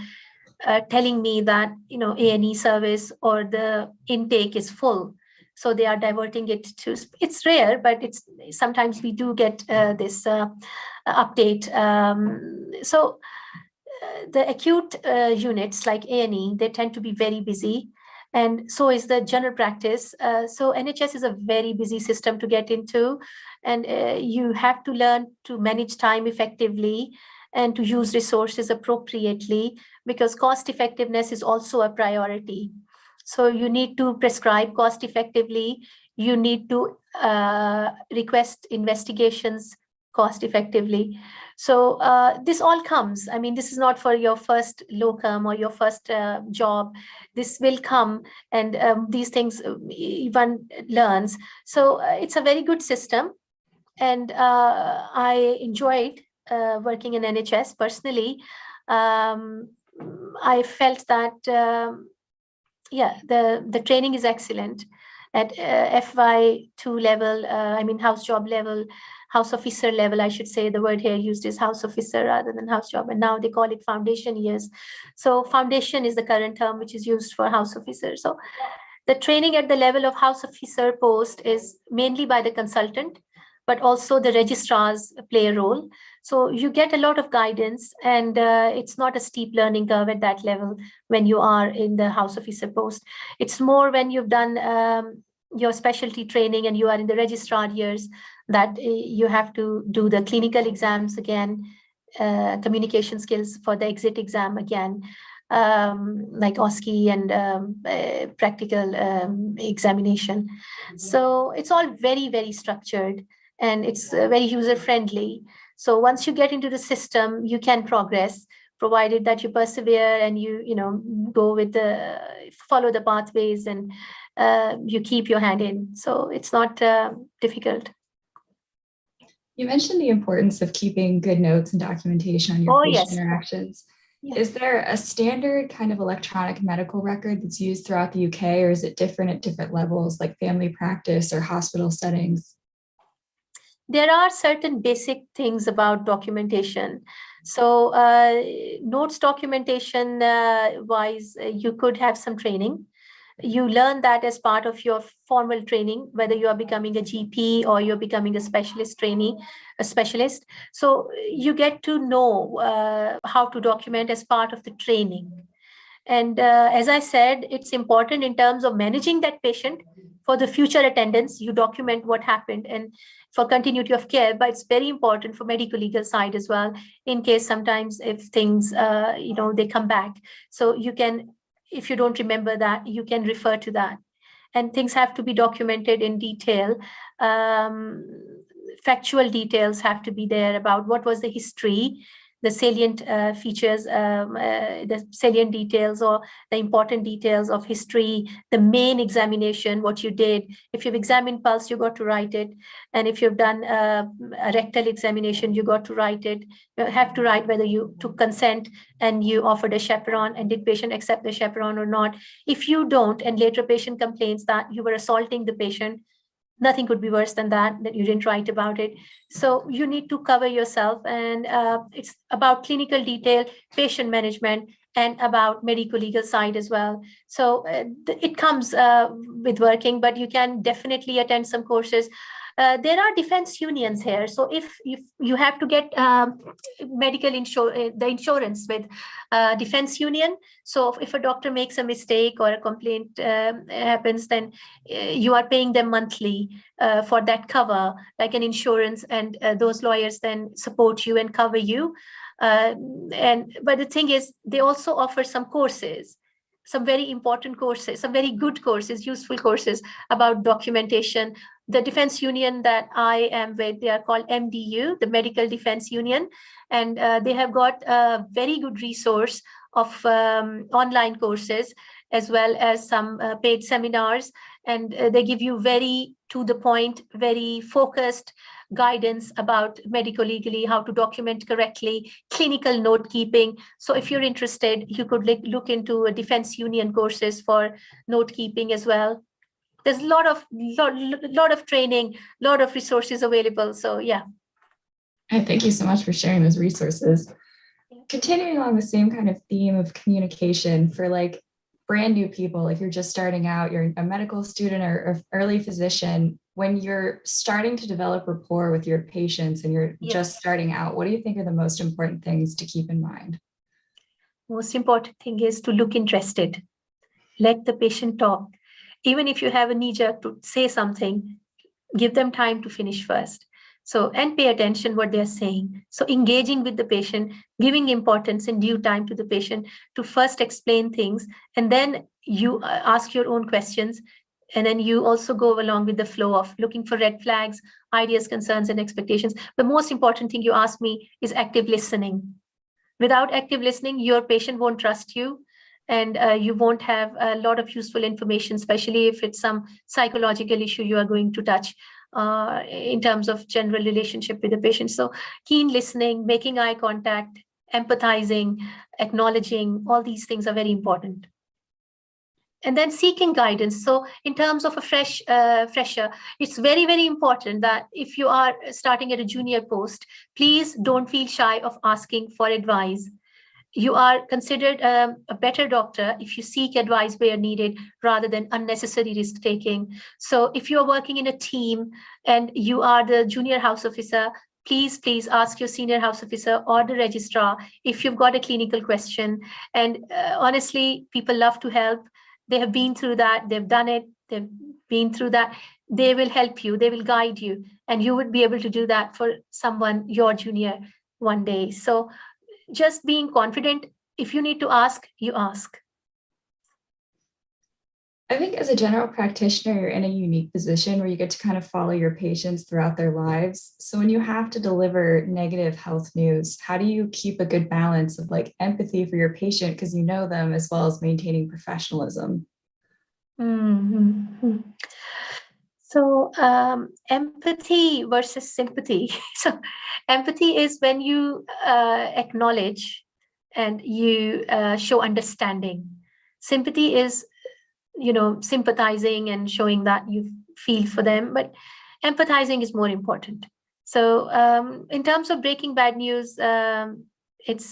telling me that, A&E service or the intake is full. So they are diverting it to, it's rare, but sometimes we do get this update. So the acute units like A&E, they tend to be very busy. And so is the general practice. So NHS is a very busy system to get into. And you have to learn to manage time effectively and to use resources appropriately, because cost effectiveness is also a priority. So you need to prescribe cost effectively. You need to request investigations cost effectively. So this all comes. I mean, this is not for your first locum or your first job. This will come, and these things one learns. So it's a very good system, and I enjoyed working in NHS personally. I felt that the training is excellent at FY2 level. House job level, house officer level, I should say. The word here used is house officer rather than house job, and now they call it foundation years. So foundation is the current term which is used for house officer. So the training at the level of house officer post is mainly by the consultant, but also the registrars play a role. So you get a lot of guidance, and it's not a steep learning curve at that level when you are in the house officer post. It's more when you've done your specialty training and you are in the registrar years that you have to do the clinical exams again, communication skills for the exit exam again, like OSCE and practical examination. So it's all very, very structured, and it's very user-friendly. So once you get into the system, you can progress, provided that you persevere and you go with follow the pathways, and you keep your hand in. So it's not difficult. You mentioned the importance of keeping good notes and documentation on your patient interactions. Yeah. Is there a standard kind of electronic medical record that's used throughout the UK, or is it different at different levels, like family practice or hospital settings? There are certain basic things about documentation. So notes documentation wise, you could have some training. You learn that as part of your formal training, whether you are becoming a GP or you're becoming a specialist trainee, a specialist. So you get to know how to document as part of the training. And as I said, it's important in terms of managing that patient for the future attendance. You document what happened and for continuity of care, but it's very important for medical legal side as well, in case sometimes if things, they come back. So you can, if you don't remember that, you can refer to that. And things have to be documented in detail. Factual details have to be there about what was the history, the salient features, the salient details or the important details of history, the main examination, what you did. If you've examined pulse, you got to write it. And if you've done a rectal examination, you got to write it. You have to write whether you took consent and you offered a chaperone, and did patient accept the chaperone or not. If you don't, and later patient complains that you were assaulting the patient, Nothing could be worse than that you didn't write about it. So you need to cover yourself, and it's about clinical detail, patient management, and about medical legal side as well. So it comes with working, but you can definitely attend some courses. There are defense unions here. So if you have to get the insurance with defense union. So if a doctor makes a mistake or a complaint happens, then you are paying them monthly for that cover, like an insurance, and those lawyers then support you and cover you. But the thing is, they also offer some courses, some very important courses, some very good courses, useful courses about documentation. The defense union that I am with, they are called MDU, the Medical Defense Union, and they have got a very good resource of online courses, as well as some paid seminars, and they give you very to the point, very focused guidance about medical legally, how to document correctly, clinical note keeping. So if you're interested, you could look into a defense union courses for note keeping as well. There's a lot of training, a lot of resources available. So yeah. Thank you so much for sharing those resources. Continuing along the same kind of theme of communication for like brand new people, like you're just starting out, you're a medical student or an early physician, when you're starting to develop rapport with your patients and you're just starting out, what do you think are the most important things to keep in mind? Most important thing is to look interested. Let the patient talk. Even if you have a knee jerk to say something, give them time to finish first. So, and pay attention what they're saying. So engaging with the patient, giving importance in due time to the patient to first explain things, and then you ask your own questions. And then you also go along with the flow of looking for red flags, ideas, concerns, and expectations. The most important thing you ask me is active listening. Without active listening, your patient won't trust you, and you won't have a lot of useful information, especially if it's some psychological issue you are going to touch in terms of general relationship with the patient. So keen listening, making eye contact, empathizing, acknowledging, all these things are very important. And then seeking guidance. So in terms of a fresher, it's very, very important that if you are starting at a junior post, please don't feel shy of asking for advice. You are considered a better doctor if you seek advice where needed rather than unnecessary risk taking. So if you're working in a team and you are the junior house officer, please ask your senior house officer or the registrar if you've got a clinical question. And honestly, people love to help. They have been through that. They've done it. They've been through that. They will help you. They will guide you. And you would be able to do that for someone, your junior, one day. So just being confident. If you need to ask, you ask. I think as a general practitioner, you're in a unique position where you get to kind of follow your patients throughout their lives. So when you have to deliver negative health news, how do you keep a good balance of like empathy for your patient because you know them, as well as maintaining professionalism? Mm-hmm. So empathy versus sympathy. So empathy is when you acknowledge and you show understanding. Sympathy is, sympathizing and showing that you feel for them, but empathizing is more important. So in terms of breaking bad news, it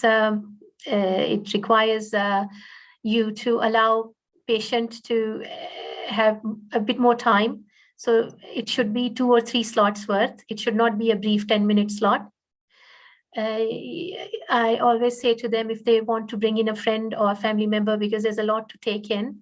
requires you to allow patient to have a bit more time. So it should be 2 or 3 slots worth. It should not be a brief 10-minute slot. I always say to them, if they want to bring in a friend or a family member, because there's a lot to take in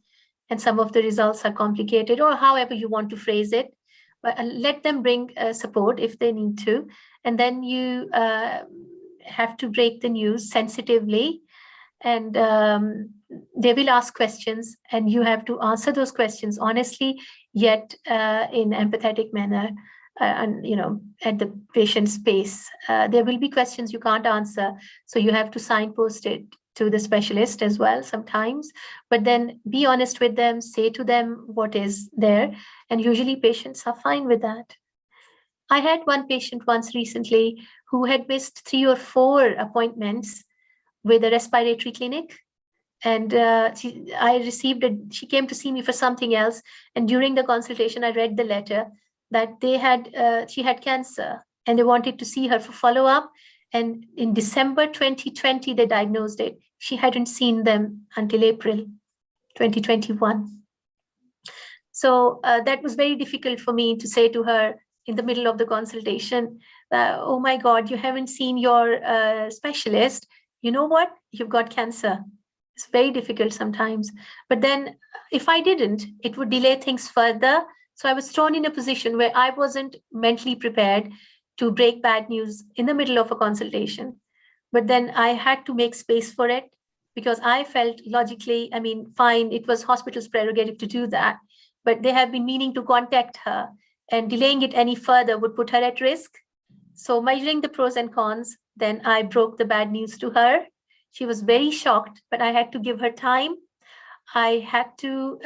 and some of the results are complicated, or however you want to phrase it, but let them bring support if they need to. And then you have to break the news sensitively, and they will ask questions and you have to answer those questions honestly, yet in empathetic manner, and at the patient's pace. There will be questions you can't answer, so you have to signpost it to the specialist as well sometimes, but then be honest with them, say to them what is there, and usually patients are fine with that. I had one patient once recently who had missed 3 or 4 appointments with a respiratory clinic, and she came to see me for something else, and during the consultation I read the letter that she had cancer and they wanted to see her for follow-up. And in December 2020, they diagnosed it. She hadn't seen them until April 2021. So that was very difficult for me to say to her in the middle of the consultation, oh my God, you haven't seen your specialist. You know what? You've got cancer. It's very difficult sometimes. But then if I didn't, it would delay things further. So I was thrown in a position where I wasn't mentally prepared to break bad news in the middle of a consultation. But then I had to make space for it because I felt logically, I mean, fine, it was hospital's prerogative to do that, but they have been meaning to contact her, and delaying it any further would put her at risk. So measuring the pros and cons, then I broke the bad news to her. She was very shocked, but I had to give her time. I had to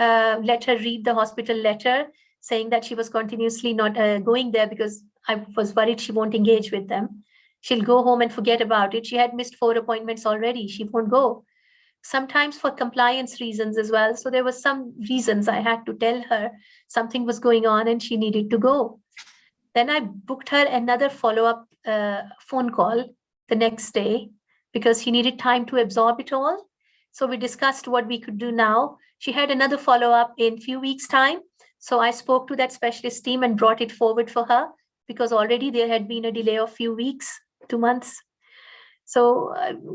let her read the hospital letter saying that she was continuously not going there because I was worried she won't engage with them. She'll go home and forget about it. She had missed 4 appointments already. She won't go. Sometimes for compliance reasons as well. So there were some reasons I had to tell her something was going on and she needed to go. Then I booked her another follow-up phone call the next day because she needed time to absorb it all. So we discussed what we could do now. She had another follow-up in a few weeks' time. So I spoke to that specialist team and brought it forward for her because already there had been a delay of a few weeks, 2 months. So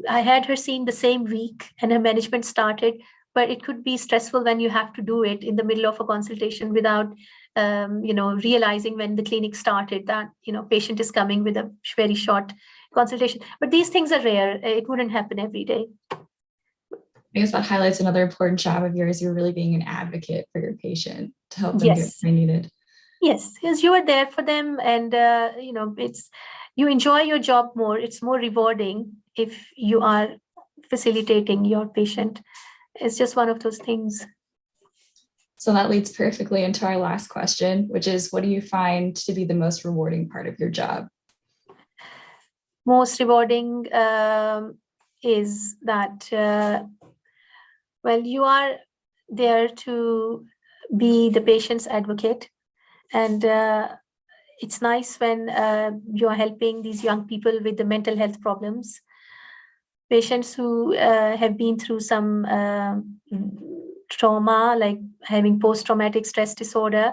I had her seen the same week and her management started, but it could be stressful when you have to do it in the middle of a consultation without, realizing when the clinic started that, patient is coming with a very short consultation. But these things are rare. It wouldn't happen every day. I guess that highlights another important job of yours. You're really being an advocate for your patient to help them get what they needed. Yes, because you are there for them, and you enjoy your job more. It's more rewarding if you are facilitating your patient. It's just one of those things. So that leads perfectly into our last question, which is, what do you find to be the most rewarding part of your job? Most rewarding is that, you are there to be the patient's advocate. And it's nice when you are helping these young people with the mental health problems. Patients who have been through some trauma, like having post-traumatic stress disorder,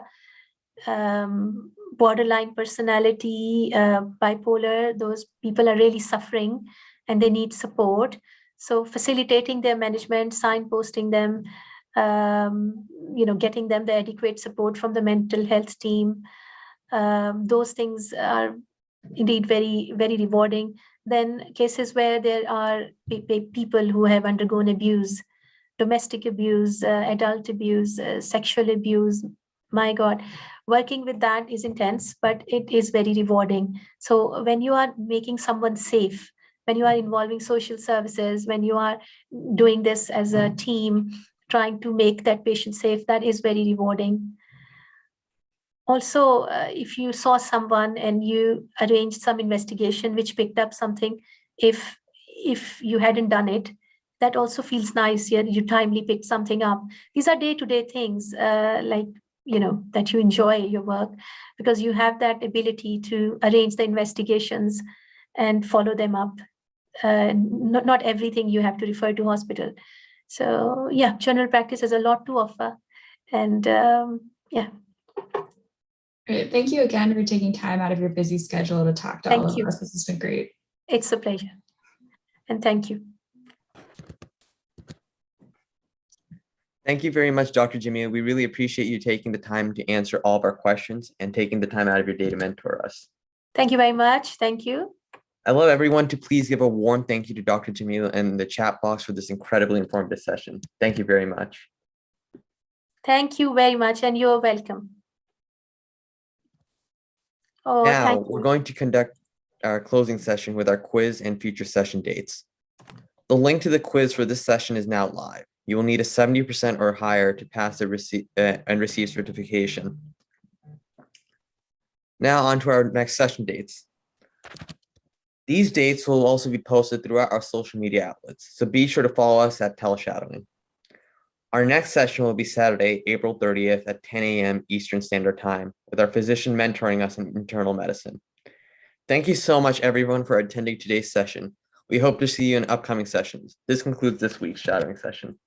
borderline personality, bipolar, those people are really suffering and they need support. So facilitating their management, signposting them, getting them the adequate support from the mental health team, those things are indeed very, very rewarding. Then cases where there are people who have undergone abuse, domestic abuse, adult abuse, sexual abuse, my God, working with that is intense, but it is very rewarding. So when you are making someone safe, when you are involving social services, when you are doing this as a team, trying to make that patient safe, that is very rewarding. Also, if you saw someone and you arranged some investigation which picked up something, if you hadn't done it, that also feels nice. You timely picked something up. These are day-to-day things, that you enjoy your work because you have that ability to arrange the investigations and follow them up. Not everything you have to refer to hospital. So yeah, general practice has a lot to offer. And Great. Thank you again for taking time out of your busy schedule to talk to all of us. This has been great. It's a pleasure. And thank you. Thank you very much, Dr. Jamil. We really appreciate you taking the time to answer all of our questions and taking the time out of your day to mentor us. Thank you very much. Thank you. I'd love everyone to please give a warm thank you to Dr. Jamil in the chat box for this incredibly informative session. Thank you very much. Thank you very much, and you're welcome. Oh, now, we're going to conduct our closing session with our quiz and future session dates. The link to the quiz for this session is now live. You will need a 70% or higher to pass and receive certification. Now on to our next session dates. These dates will also be posted throughout our social media outlets, so be sure to follow us at TeleShadowing. Our next session will be Saturday, April 30th at 10 a.m. Eastern Standard Time with our physician mentoring us in internal medicine. Thank you so much, everyone, for attending today's session. We hope to see you in upcoming sessions. This concludes this week's shadowing session.